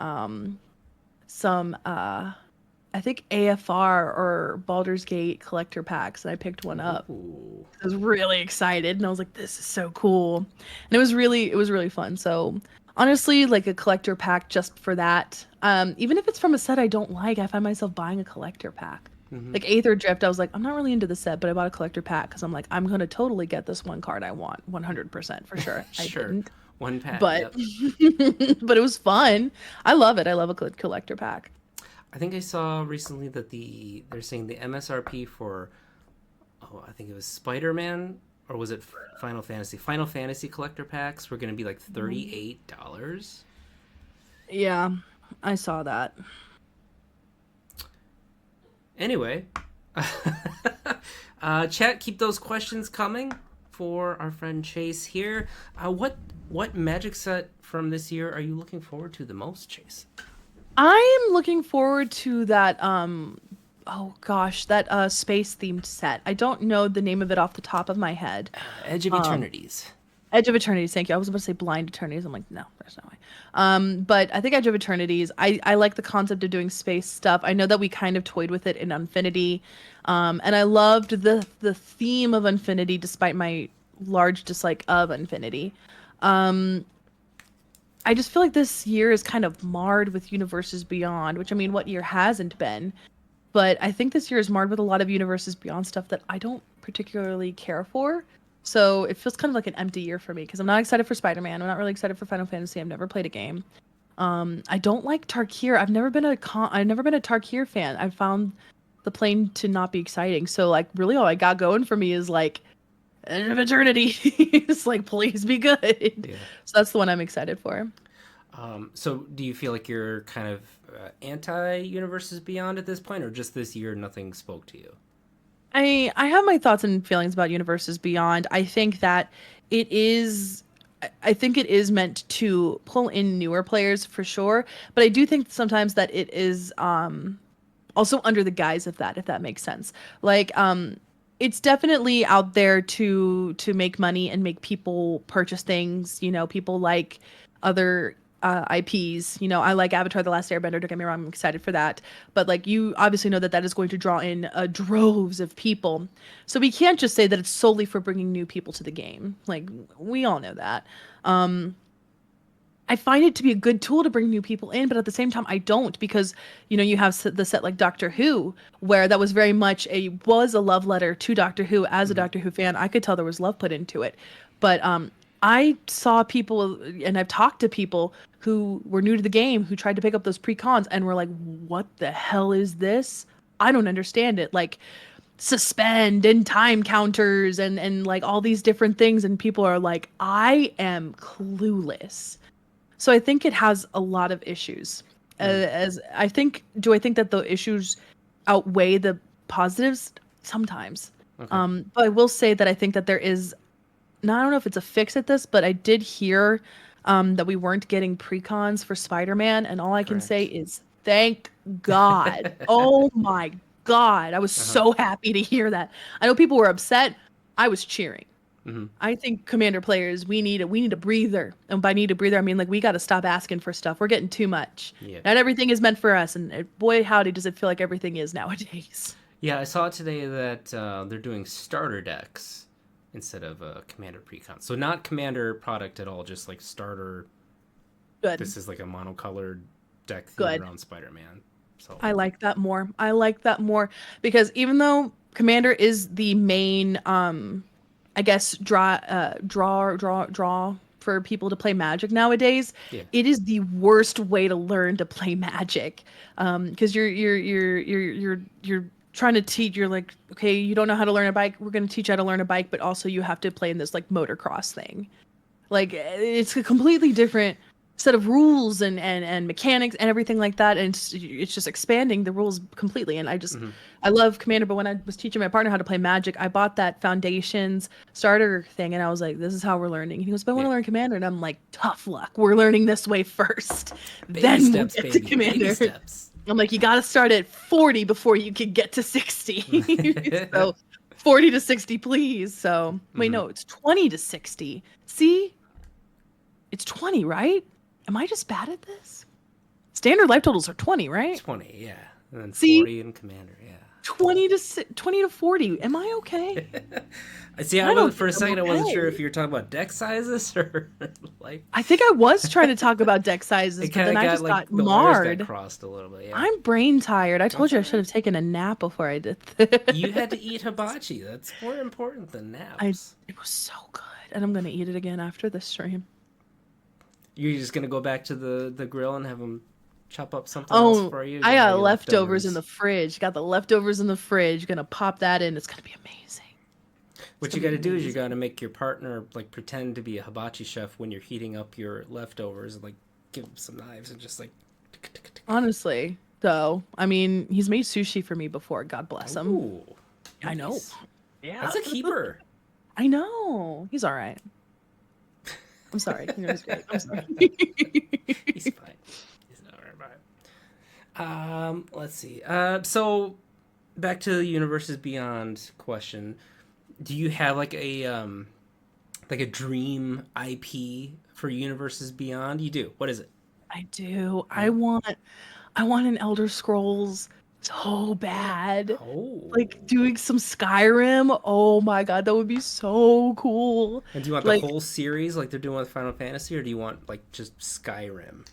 some I think AFR or Baldur's Gate collector packs, and I picked one up. Ooh. I was really excited and I was like, this is so cool. And it was really fun. So honestly, like a collector pack just for that. Even if it's from a set I don't like, I find myself buying a collector pack. Hmm. Like Aether Drift, I was like, I'm not really into the set, but I bought a collector pack because I'm like, I'm gonna totally get this one card I want, 100% for sure. I Sure. didn't, One pack. but Yep. but it was fun. I love it. I love a collector pack. I think I saw recently that they're saying the MSRP for, oh, I think it was Spider-Man, or was it Final Fantasy? Final Fantasy collector packs were going to be like $38. Yeah, I saw that. Anyway, chat, keep those questions coming for our friend Chase here. What Magic set from this year are you looking forward to the most, Chase? I am looking forward to that oh gosh, that space themed set. I don't know the name of it off the top of my head. Edge of Um Eternities. Edge of Eternities, thank you. I was about to say Blind Eternities. I'm like, no, there's no way. But I think Edge of Eternities, I like the concept of doing space stuff. I know that we kind of toyed with it in Infinity. And I loved the theme of Infinity despite my large dislike of Infinity. Um, I just feel like this year is kind of marred with Universes Beyond, which I mean, what year hasn't been? But I think this year is marred with a lot of Universes Beyond stuff that I don't particularly care for. So it feels kind of like an empty year for me because I'm not excited for Spider-Man. I'm not really excited for Final Fantasy. I've never played a game. I don't like Tarkir. I've never been a Tarkir fan. I found the plane to not be exciting. So like really all I got going for me is like End of Eternity. It's like please be good. Yeah. So that's the one I'm excited for. So do you feel like you're kind of anti Universes Beyond at this point, or just this year nothing spoke to you? I have my thoughts and feelings about Universes Beyond. I think that it is I think it is meant to pull in newer players for sure, but I do think sometimes that it is also under the guise of that, if that makes sense. Like it's definitely out there to make money and make people purchase things, you know, people like other IPs. You know, I like Avatar: The Last Airbender. Don't get me wrong, I'm excited for that. But like, you obviously know that that is going to draw in droves of people. So we can't just say that it's solely for bringing new people to the game. Like, we all know that. Um, I find it to be a good tool to bring new people in, but at the same time, I don't because you know you have the set like Doctor Who, where that was very much was a love letter to Doctor Who. As a Mm-hmm. Doctor Who fan, I could tell there was love put into it, but I saw people and I've talked to people who were new to the game who tried to pick up those pre-cons and were like, "What the hell is this? I don't understand it." Like suspend and time counters and like all these different things, and people are like, "I am clueless." So I think it has a lot of issues. Mm-hmm. As I think, do I think that the issues outweigh the positives? Sometimes. Okay. But I will say that I think that there is, now I don't know if it's a fix at this, but I did hear that we weren't getting precons for Spider-Man, and all I can say Correct. is thank God. Oh my God. I was Uh-huh. so happy to hear that. I know people were upset. I was cheering. Mm-hmm. I think commander players, we need a breather. And by need a breather, I mean like we got to stop asking for stuff. We're getting too much. Yeah. Not everything is meant for us, and boy howdy does it feel like everything is nowadays. Yeah, I saw today that they're doing starter decks instead of commander precon. So not commander product at all, just like starter. Good. This is like a monocolored deck themed Good. around Spider-Man. So I like that more. I like that more because even though commander is the main I guess draw for people to play Magic nowadays, yeah. it is the worst way to learn to play Magic. Because you're trying to teach. You're like, okay, you don't know how to learn a bike. We're gonna teach you how to learn a bike, but also you have to play in this like motocross thing. Like it's a completely different set of rules and mechanics and everything like that, and it's just expanding the rules completely. And Mm-hmm. I love Commander, but when I was teaching my partner how to play Magic, I bought that Foundations starter thing, and I was like, "This is how we're learning." And he goes, "But I want Yeah. to learn Commander," and I'm like, "Tough luck. We're learning this way first, Baby then we'll steps, get to baby. Baby Commander." steps. I'm like, "You got to start at 40 before you can get to 60." So 40 to 60, please. So wait, Mm-hmm. no, it's 20 to 60. See, it's 20, right? Am I just bad at this? Standard life totals are 20, right? 20, yeah. And then See, 40 in commander, yeah. 20 to 40. Am I okay? I see. I don't For think a I'm second, I wasn't sure okay. if you were talking about deck sizes or like. I think I was trying to talk about deck It sizes, but kind then of I got just like got the wires got marred. crossed a little bit. Yeah, I'm brain tired. I told that's you I all should right. have taken a nap before I did You had this. to eat hibachi. That's more important than I naps. It was so good, and I'm gonna eat it again after this stream. You're just gonna go back to the grill and have them chop up something else Oh, for you. I Just got maybe leftovers in leftovers. the fridge. Got the leftovers in the fridge. Gonna pop that in. It's gonna be amazing. It's What you gonna got be to do is you got amazing. to make your partner like pretend to be a hibachi chef when you're heating up your leftovers. Like give him some knives and just like. Tick, tick, tick. Honestly, though, I mean, he's made sushi for me before. God bless him. Ooh, I know. nice. Yeah. That's a keeper. I know. He's all right. I'm sorry. You know, he's great. I'm sorry. He's fine. He's all right. Let's see. So back to the Universes Beyond question. Do you have like a dream IP for Universes Beyond? You do. What is it? I do. Yeah. I want an Elder Scrolls so bad. Oh. Like doing some Skyrim. Oh my god, that would be so cool. And do you want the Like whole series like they're doing with Final Fantasy, or do you want like just Skyrim?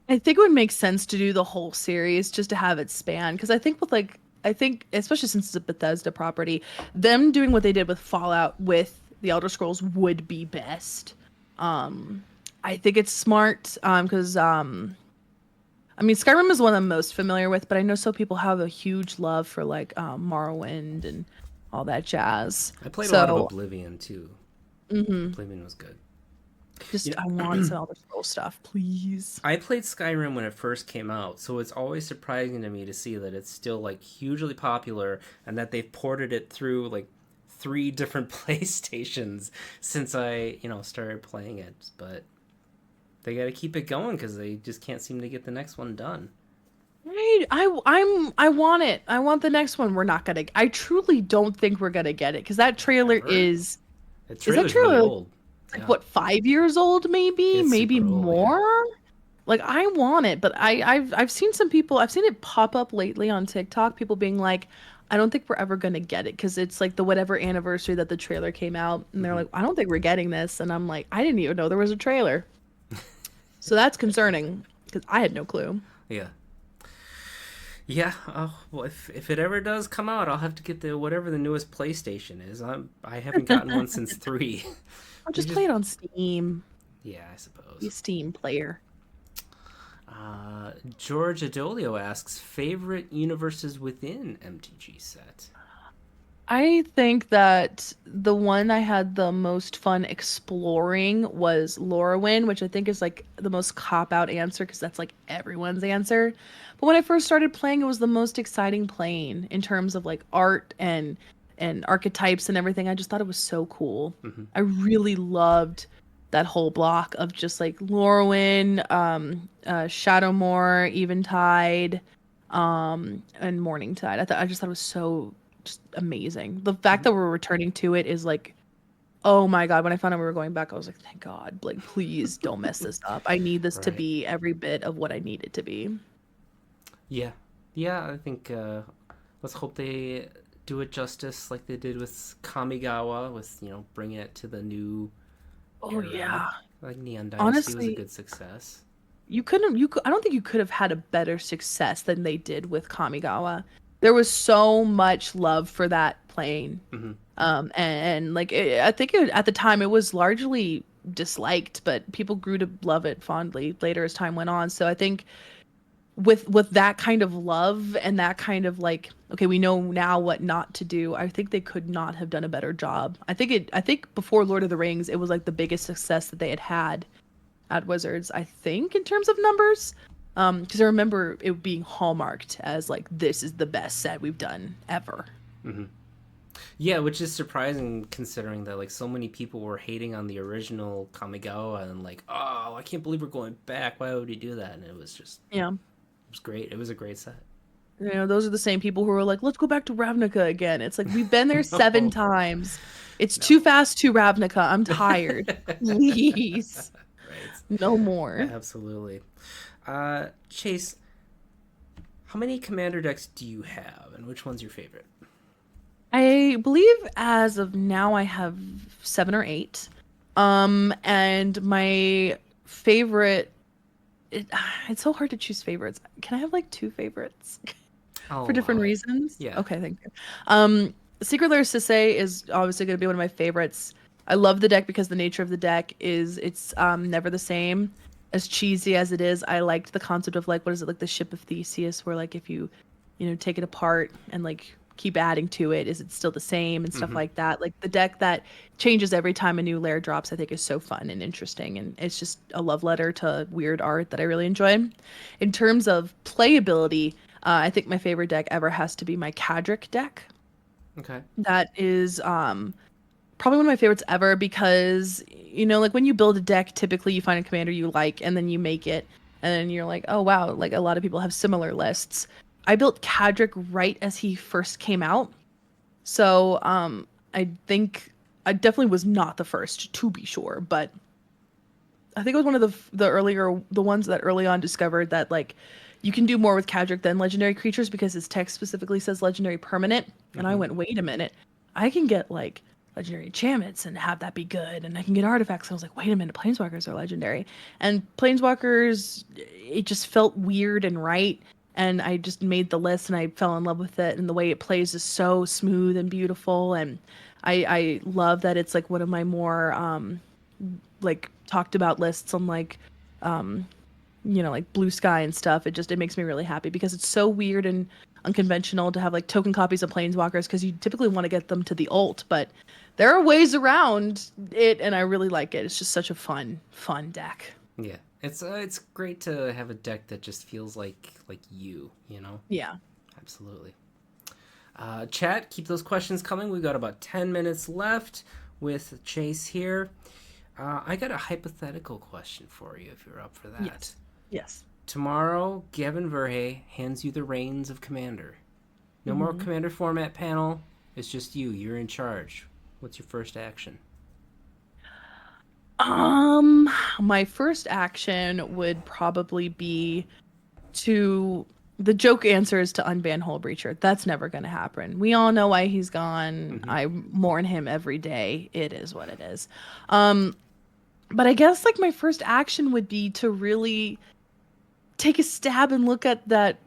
I think it would make sense to do the whole series just to have it span because I think especially since it's a Bethesda property, them doing what they did with Fallout with the Elder Scrolls would be best. Um I think it's smart because I mean Skyrim is one I'm most familiar with, but I know some people have a huge love for like Morrowind and all that jazz. I played a lot of So, Oblivion too. mhm, Oblivion was good. You just I want know, some Elder Scrolls stuff, please. I played Skyrim when it first came out, so it's always surprising to me to see that it's still like hugely popular and that they've ported it through like three different PlayStations since I started playing it. But they got to keep it going because they just can't seem to get the next one done. Right. I want it. I want the next one. We're not gonna. I truly don't think we're gonna get it because that trailer Ever? The is that trailer's really trailer old. like Yeah, what 5 years old maybe it's maybe super old. Yeah. more. Like I want it, but I've seen some people. I've seen it pop up lately on TikTok. People being like, I don't think we're ever gonna get it because it's like the whatever anniversary that the trailer came out, and they're Hmm. like, I don't think we're getting this, and I'm like, I didn't even know there was a trailer. So that's concerning because I had no clue. Yeah. Yeah. Oh, well, if it ever does come out, I'll have to get the whatever the newest PlayStation is. I haven't gotten one since three. I'll They just just play it on Steam. Yeah, I Be suppose. a Steam player. George Adolio asks favorite universes within MTG set. I think that the one I had the most fun exploring was Lorwyn, which I think is like the most cop out answer because that's like everyone's answer. But when I first started playing, it was the most exciting playing in terms of like art and archetypes and everything. I just thought it was so cool. Hmm. I really loved that whole block of just like Lorwyn, Shadowmoor, Eventide, and Morningtide. I just thought it was so just amazing. The fact Hmm. that we're returning to it is like, oh my god! When I found out we were going back, I was like, thank God! Like, please don't mess this up. I need this to Right. be every bit of what I need it to be. Yeah. Yeah, I think let's hope they do it justice like they did with Kamigawa, with bringing it to the new Oh era. yeah. Like Neon Dynasty was a Honestly, good success. you couldn't. I don't think you could have had a better success than they did with Kamigawa. There was so much love for that plane. Hmm. And like I think at the time it was largely disliked, but people grew to love it fondly later as time went on. So I think with that kind of love and that kind of like, okay, we know now what not to do. I think they could not have done a better job. I think before Lord of the Rings, it was like the biggest success that they had had at Wizards. I think in terms of numbers. Because I remember it being hallmarked as like this is the best set we've done ever. Hmm. Yeah, which is surprising considering that like so many people were hating on the original Kamigawa and like, oh, I can't believe we're going back. Why would he do that? And Yeah. it was great. It was a great set. You know, those are the same people who are like, let's go back to Ravnica again. It's like, we've been there seven No, times. It's too no. fast to Ravnica. I'm tired. Please. Right. No more. Absolutely. Chase, how many commander decks do you have, and which one's your favorite? I believe as of now I have 7 or 8. And my favorite, it, it's so hard to choose favorites. Can I have like 2 favorites I'll for different allow it. reasons? Yeah. Okay, thank you. Secret Lair Sisay is obviously going to be one of my favorites. I love the deck because the nature of the deck is it's never the same. As cheesy as it is, I liked the concept of like what is it like the ship of Theseus, where like if you take it apart and like keep adding to it, is it still the same and stuff Hmm. like that. Like the deck that changes every time a new layer drops, I think is so fun and interesting, and it's just a love letter to weird art that I really enjoy. In terms of playability, I think my favorite deck ever has to be my Cadric deck. Okay. That is probably one of my favorites ever because like when you build a deck, typically you find a commander you like and then you make it, and then you're like, oh wow, like a lot of people have similar lists. I built Kadric right as he first came out, so I think I definitely was not the first to be sure, but I think it was one of the ones that early on discovered that like you can do more with Kadric than legendary creatures because his text specifically says legendary permanent. And I Mm-hmm. went, wait a minute, I can get like legendary enchantments and have that be good, and I can get artifacts. And I was like, wait a minute, planeswalkers are legendary, and planeswalkers, it just felt weird and right. And I just made the list and I fell in love with it. And the way it plays is so smooth and beautiful. And I love that it's like one of my more like talked about lists on like like Blue Sky and stuff. It makes me really happy because it's so weird and unconventional to have like token copies of planeswalkers because you typically want to get them to the ult, but there are ways around it, and I really like it. It's just such a fun deck. Yeah, it's great to have a deck that just feels like you know. Yeah. Absolutely. Chat, keep those questions coming. We've got about 10 minutes left with Chase here. I got a hypothetical question for you if you're up for that. Yes. Yes. Tomorrow, Gavin Verhey hands you the reins of Commander. No more Mm-hmm. Commander format panel. It's just you. You're in charge. What's your first action? My first action would probably be to the joke answer is to unban Hull Breacher. That's never going to happen. We all know why he's gone. Mm-hmm. I mourn him every day. It is what it is. But I guess like my first action would be to really take a stab and look at that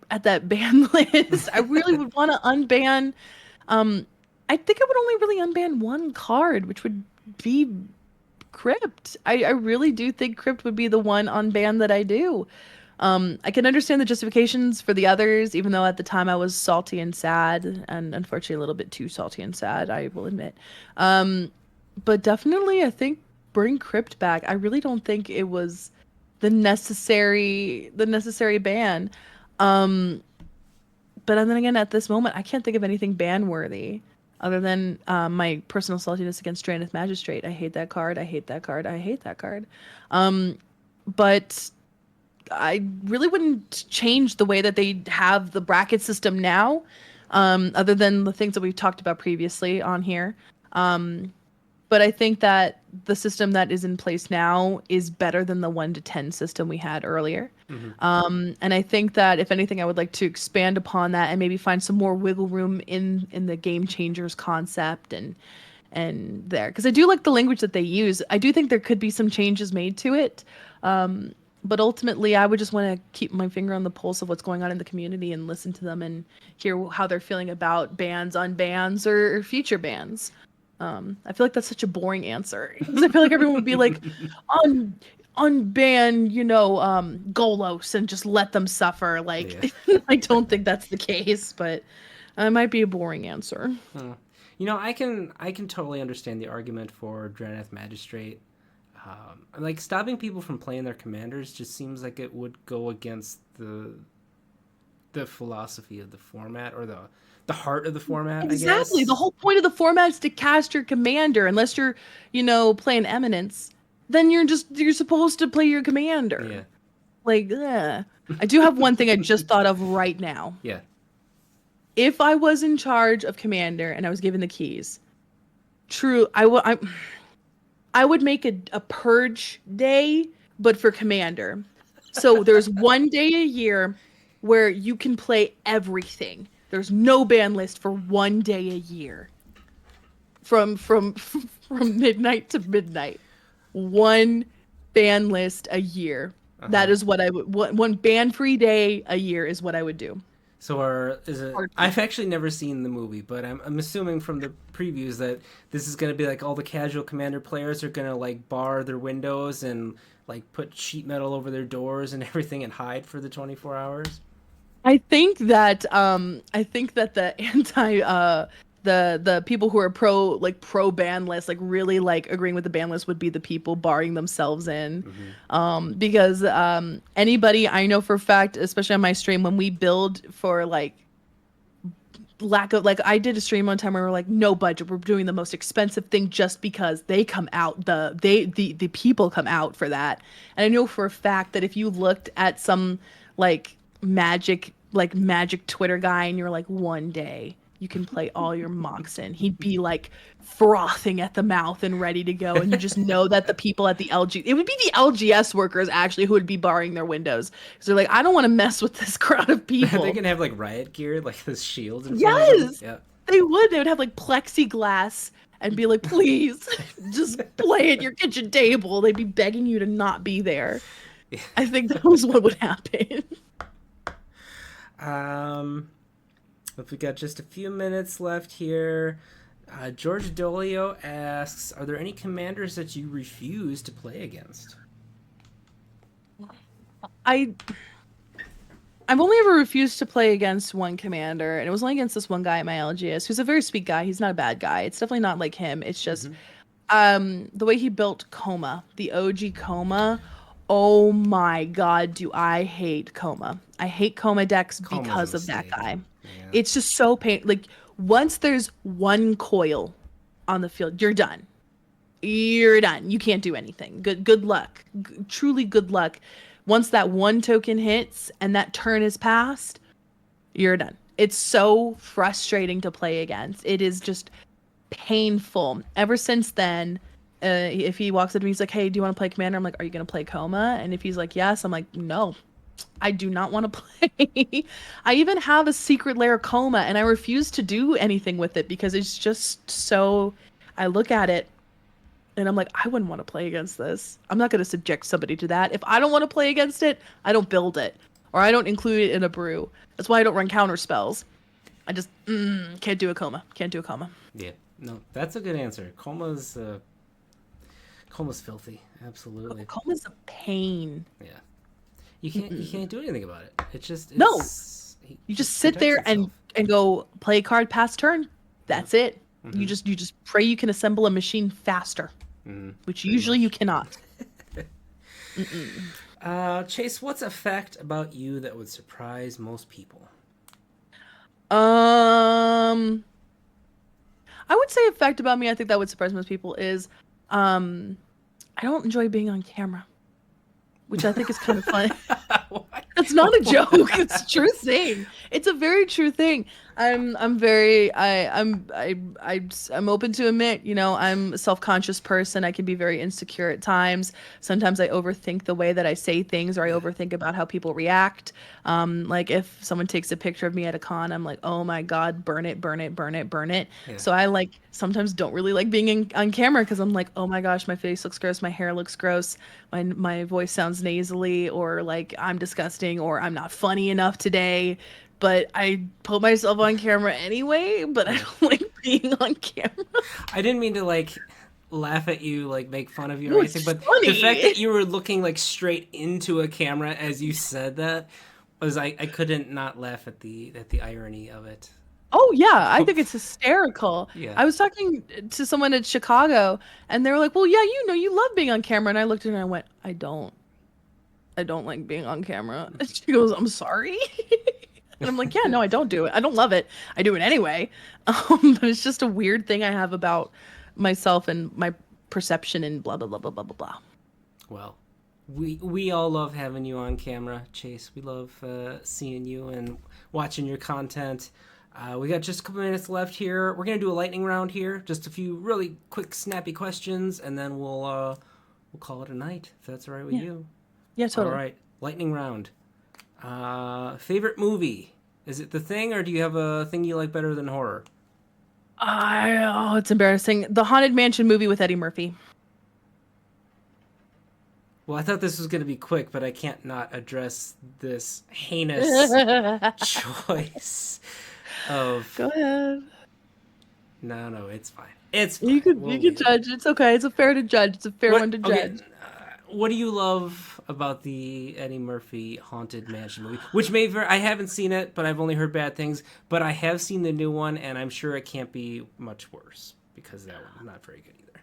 ban list. I really would want to unban. Um, I think I would only really unban one card, which would be Crypt. I really do think Crypt would be the one unban that I do. I can understand the justifications for the others, even though at the time I was salty and sad, and unfortunately a little bit too salty and sad, I will admit. But definitely, I think bring Crypt back. I really don't think it was the necessary ban. Um, but then again, at this moment, I can't think of anything ban worthy other than my personal saltiness against Drannith Magistrate. I hate that card. I hate that card. I hate that card. But I really wouldn't change the way that they have the bracket system now, other than the things that we've talked about previously on here. But I think that the system that is in place now is better than the 1 to 10 system we had earlier. Mm-hmm. And I think that if anything, I would like to expand upon that and maybe find some more wiggle room in the game changers concept and there, because I do like the language that they use. I do think there could be some changes made to it. But ultimately, I would just want to keep my finger on the pulse of what's going on in the community and listen to them and hear how they're feeling about bans, unbans, or future bans. I feel like that's such a boring answer because I feel like everyone would be like, unban, Golos and just let them suffer. Like, Yeah. I don't think that's the case, but it might be a boring answer. I can totally understand the argument for Drannith Magistrate. Like stopping people from playing their commanders just seems like it would go against the philosophy of the format or the heart of the format. Exactly. I The guess. whole point of the format is to cast your commander. Unless you're playing Eminence, then you're supposed to play your commander. Yeah. Like, I do have one thing I just thought of right now. Yeah. If I was in charge of commander and I was given the keys, true, I would make a purge day, but for commander. So there's one day a year where you can play everything. There's no ban list for one day a year. From midnight to midnight. One ban list a year. That is what I would one ban free day a year is what I would do. So is it? Or I've actually never seen the movie, but I'm assuming from the previews that this is going to be like all the casual commander players are going to like bar their windows and like put sheet metal over their doors and everything and hide for the 24 hours. I think that the the people who are pro ban list, like really like agreeing with the ban list, would be the people barring themselves in. Because anybody I know for a fact, especially on my stream, when we build for like lack of, like, I did a stream one time where we're like, no budget, we're doing the most expensive thing just because they come out, the people come out for that. And I know for a fact that if you looked at some like magic Twitter guy and you're like, one day you can play all your Moxen, he'd be like frothing at the mouth and ready to go. And you just know that the people at the it would be the LGS workers actually who would be barring their windows because they're like, I don't want to mess with this crowd of people. They can have like riot gear, like this shield in front of them. Yes, Yeah. they would. They would have like plexiglass and be like, please, just play at your kitchen table. They'd be begging you to not be there. I think that was what would happen. If we got just a few minutes left here, George Dolio asks, "Are there any commanders that you refuse to play against?" I've only ever refused to play against one commander, and it was only against this one guy at my LGS, who's a very sweet guy. He's not a bad guy. It's definitely not like him. It's just the way he built Coma, the OG Coma. Oh my god, do I hate Coma. I hate Coma decks Coma's because a of that mistake. guy. Yeah. It's just so pain. Like, once there's one coil on the field, you're done. You're done. You can't do anything. Good luck. Truly good luck. Once that one token hits and that turn is passed, you're done. It's so frustrating to play against. It is just painful. Ever since then, if he walks up to me, he's like, hey, do you want to play Commander? I'm like, are you going to play Coma? And if he's like, yes, I'm like, no, I do not want to play. I even have a secret lair Coma, and I refuse to do anything with it because it's just so... I look at it, and I'm like, I wouldn't want to play against this. I'm not going to subject somebody to that. If I don't want to play against it, I don't build it. Or I don't include it in a brew. That's why I don't run counter spells. I just can't do a Coma. Can't do a Coma. Yeah, no, that's a good answer. Coma's filthy. Absolutely. Coma's a pain. Yeah. You can't do anything about it. It's just No. You just sit there and go play a card past turn. That's it. You just pray you can assemble a machine faster, which usually you cannot. Chase, what's a fact about you that would surprise most people? I would say a fact about me I think that would surprise most people is I don't enjoy being on camera, which I think is kind of fun. It's not a joke. It's a true thing. It's a very true thing. I'm open to admit, you know, I'm a self-conscious person. I can be very insecure at times. Sometimes I overthink the way that I say things, or I overthink about how people react. Like if someone takes a picture of me at a con, I'm like, oh my God, burn it, burn it, burn it, burn it. Yeah. So I like sometimes don't really like being on camera because I'm like, oh my gosh, my face looks gross, my hair looks gross, my voice sounds nasally, or like I'm disgusting, or I'm not funny enough today. But I put myself on camera anyway, but I don't like being on camera. I didn't mean to like laugh at you, like make fun of you or No, anything, it's but funny. the fact that you were looking like straight into a camera as you said that was I couldn't not laugh at the irony of it. Oh yeah, I think it's hysterical. Yeah. I was talking to someone in Chicago, and they were like, "Well, yeah, you know, you love being on camera." And I looked at her and I went, "I don't like being on camera." And she goes, "I'm sorry." And I'm like, "Yeah, no, I don't do it. I don't love it. I do it anyway." But it's just a weird thing I have about myself and my perception and blah blah blah blah blah blah blah. Well, we all love having you on camera, Chase. We love seeing you and watching your content. We got just a couple minutes left here. We're gonna do a lightning round here, just a few really quick, snappy questions, and then we'll call it a night if that's all right with you. Yeah, totally. All right, lightning round. Favorite movie? Is it The Thing, or do you have a thing you like better than horror? Oh, it's embarrassing. The Haunted Mansion movie with Eddie Murphy. Well, I thought this was going to be quick, but I can't not address this heinous choice of... Go ahead. No, it's fine. It's fine. You can judge. It's okay. It's a fair to judge. It's a fair one to Okay, judge. what do you love about the Eddie Murphy Haunted Mansion movie? Which I haven't seen it, but I've only heard bad things. But I have seen the new one, and I'm sure it can't be much worse because that one's not very good either.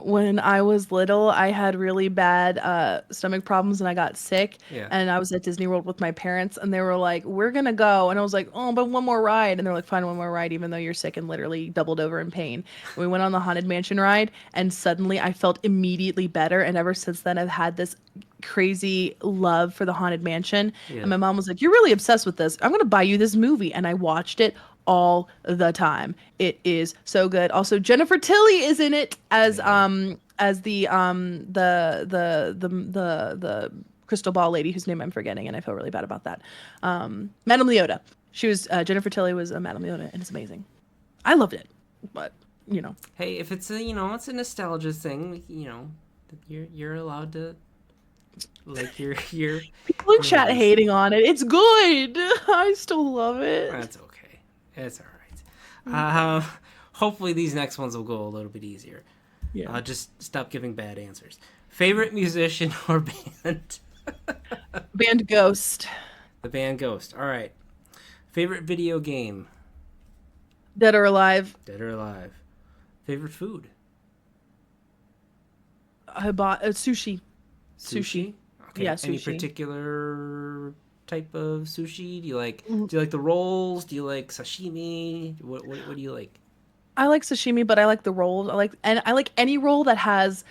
When I was little, I had really bad stomach problems and I got sick. Yeah. And I was at Disney World with my parents, and they were like, "We're gonna go," and I was like, "Oh, but one more ride." And they're like, "Fine, one more ride, even though you're sick and literally doubled over in pain." We went on the Haunted Mansion ride, and suddenly I felt immediately better. And ever since then, I've had this crazy love for the Haunted Mansion. And Yeah. my mom was like, "You're really obsessed with this. I'm gonna buy you this movie." And I watched it all the time. It is so good. Also, Jennifer Tilly is in it Yeah. as the crystal ball lady whose name I'm forgetting, and I feel really bad about that. Madame Leota. She was Jennifer Tilly was a Madame Leota, and it's amazing. I loved it, but you know, Hey, if it's a it's a nostalgia thing, you're allowed to like people in your chat movies. hating on it. It's good. I still love it. That's okay. It's all right. Hopefully these next ones will go a little bit easier. Yeah. Just stop giving bad answers. Favorite musician or band? Band Ghost. The band Ghost. All right. Favorite video game? Dead or Alive. Dead or Alive. Favorite food? I bought sushi. Sushi. Okay. Yeah, Any sushi. particular type of sushi? Do you like? Mm, Do you like the rolls? Do you like sashimi? What do you like? I like sashimi, but I like the rolls. I like any roll that has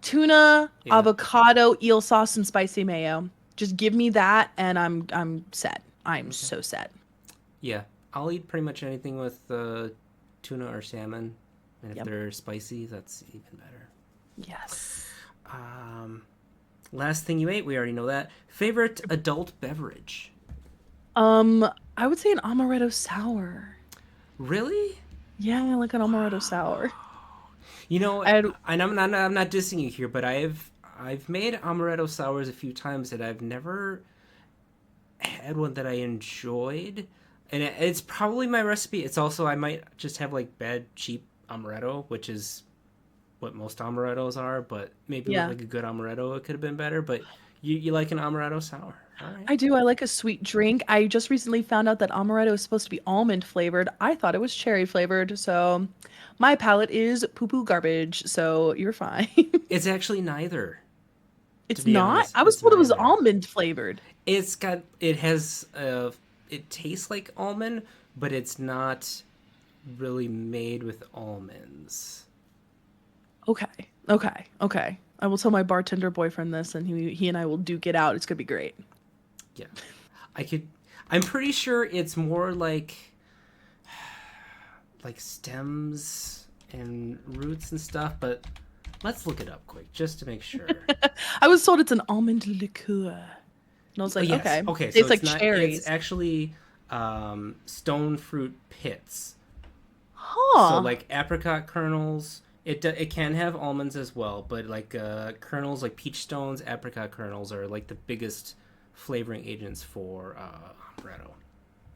tuna, Yeah. avocado, eel sauce, and spicy mayo. Just give me that, and I'm set. I'm Okay. so set. Yeah. I'll eat pretty much anything with tuna or salmon, and if Yep. they're spicy, that's even better. Yes. Um, Last thing you ate, we already know that. Favorite adult beverage? I would say an amaretto sour. Really? Yeah, I like an amaretto sour. You know, And and I'm not dissing you here, but I've made amaretto sours a few times, and I've never had one that I enjoyed. And it's probably my recipe. It's also I might just have like bad cheap amaretto, which is what most amarettos are. But maybe with yeah, like a good amaretto, it could have been better. But you like an amaretto sour? All right. I do. I like a sweet drink. I just recently found out that amaretto is supposed to be almond flavored. I thought it was cherry flavored. So my palate is poo poo garbage. So you're fine. It's actually neither. To It's be not. honest, I was it's told it was neither. almond flavored. It tastes like almond, but it's not really made with almonds. Okay. Okay. Okay. I will tell my bartender boyfriend this, and he and I will duke it out. It's gonna be great. Yeah. I could I'm pretty sure it's more like stems and roots and stuff, but let's look it up quick just to make sure. I was told it's an almond liqueur, and I was like, Yes. okay, Okay, so tastes it's like not it's cherries. actually stone fruit pits. So Huh. like apricot kernels, it can have almonds as well, but like kernels like peach stones, apricot kernels are like the biggest flavoring agents for amaretto.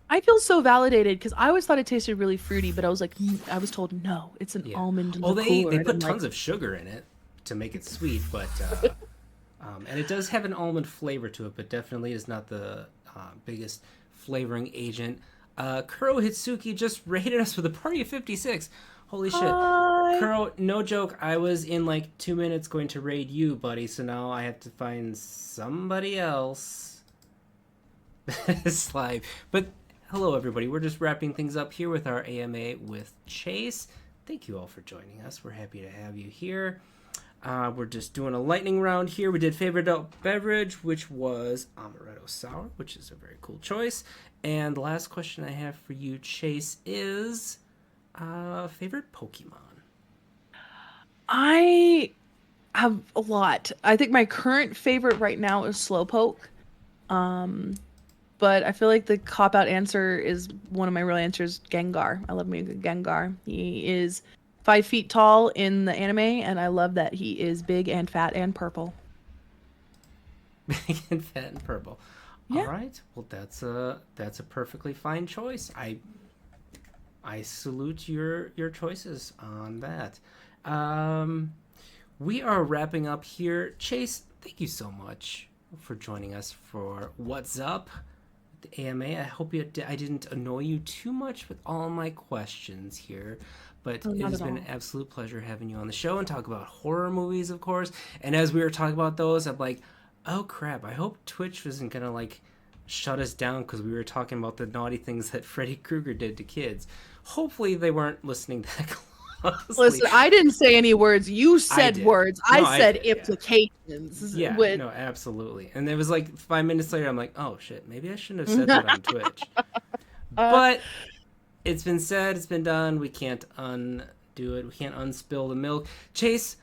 I feel so validated because I always thought it tasted really fruity, but I was like, I was told no, it's an Yeah. almond Well, they liqueur. And put I'm like, tons of sugar in it to make it sweet, but and it does have an almond flavor to it, but definitely is not the biggest flavoring agent. Kuro Hitsuki just rated us with a party of 56. Holy shit. hi. Kuro, no joke, I was in like 2 minutes going to raid you, buddy, so now I have to find somebody else. Slide. But hello, everybody. We're just wrapping things up here with our AMA with Chase. Thank you all for joining us. We're happy to have you here. We're just doing a lightning round here. We did favorite adult beverage, which was amaretto sour, which is a very cool choice. And the last question I have for you, Chase, is favorite Pokemon. I have a lot. I think my current favorite right now is Slowpoke. Um, but I feel like the cop out answer is one of my real answers, Gengar. I love me a good Gengar. He is 5 feet tall in the anime, and I love that he is big and fat and purple. Big and fat and purple. All Yeah. right. Well, that's a perfectly fine choice. I salute your choices on that. Um, we are wrapping up here. Chase, thank you so much for joining us for What's Up. the AMA. I hope I didn't annoy you too much with all my questions here, but Oh, it not has at been all. an absolute pleasure having you on the show and talk about horror movies, of course. And as we were talking about those, I'm like, oh crap! I hope Twitch isn't gonna like shut us down because we were talking about the naughty things that Freddy Krueger did to kids. Hopefully, they weren't listening that closely. Listen, I didn't say any words. You I said did. words. No, I I said did. Yeah. implications Yeah, with no, absolutely. And it was like 5 minutes later, I'm like, oh shit, maybe I shouldn't have said that on Twitch. uh, But it's been said, it's been done. We can't undo it. We can't unspill the milk. Chase,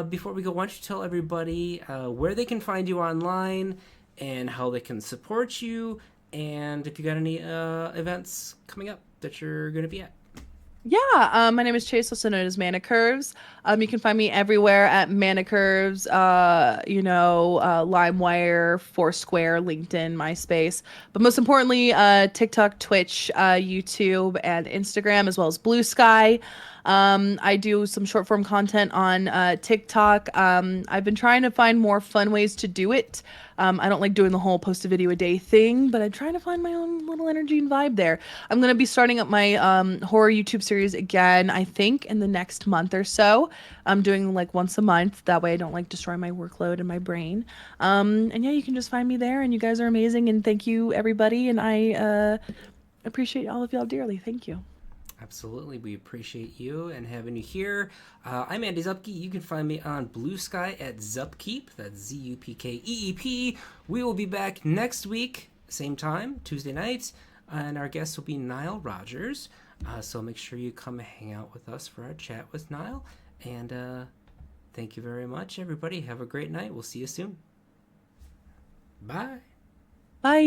before we go, why don't you tell everybody where they can find you online and how they can support you, and if you got any events coming up that you're going to be at. Yeah, my name is Chase, also known as Mana Curves. You can find me everywhere at Mana Curves, LimeWire, Foursquare, LinkedIn, MySpace, but most importantly, TikTok, Twitch, YouTube, and Instagram, as well as Blue Sky. I do some short form content on TikTok. I've been trying to find more fun ways to do it. I don't like doing the whole post a video a day thing, but I'm trying to find my own little energy and vibe there. I'm going to be starting up my horror YouTube series again, I think, in the next month or so. I'm doing like once a month. That way I don't like destroy my workload and my brain. And yeah, you can just find me there. And you guys are amazing. And thank you, everybody. And I appreciate all of y'all dearly. Thank you. Absolutely. We appreciate you and having you here. I'm Andy Zupke. You can find me on Blue Sky at Zupkeep. That's Zupkeep. We will be back next week, same time, Tuesday night, and our guest will be Nile Rogers. So make sure you come hang out with us for our chat with Nile. And thank you very much, everybody. Have a great night. We'll see you soon. Bye.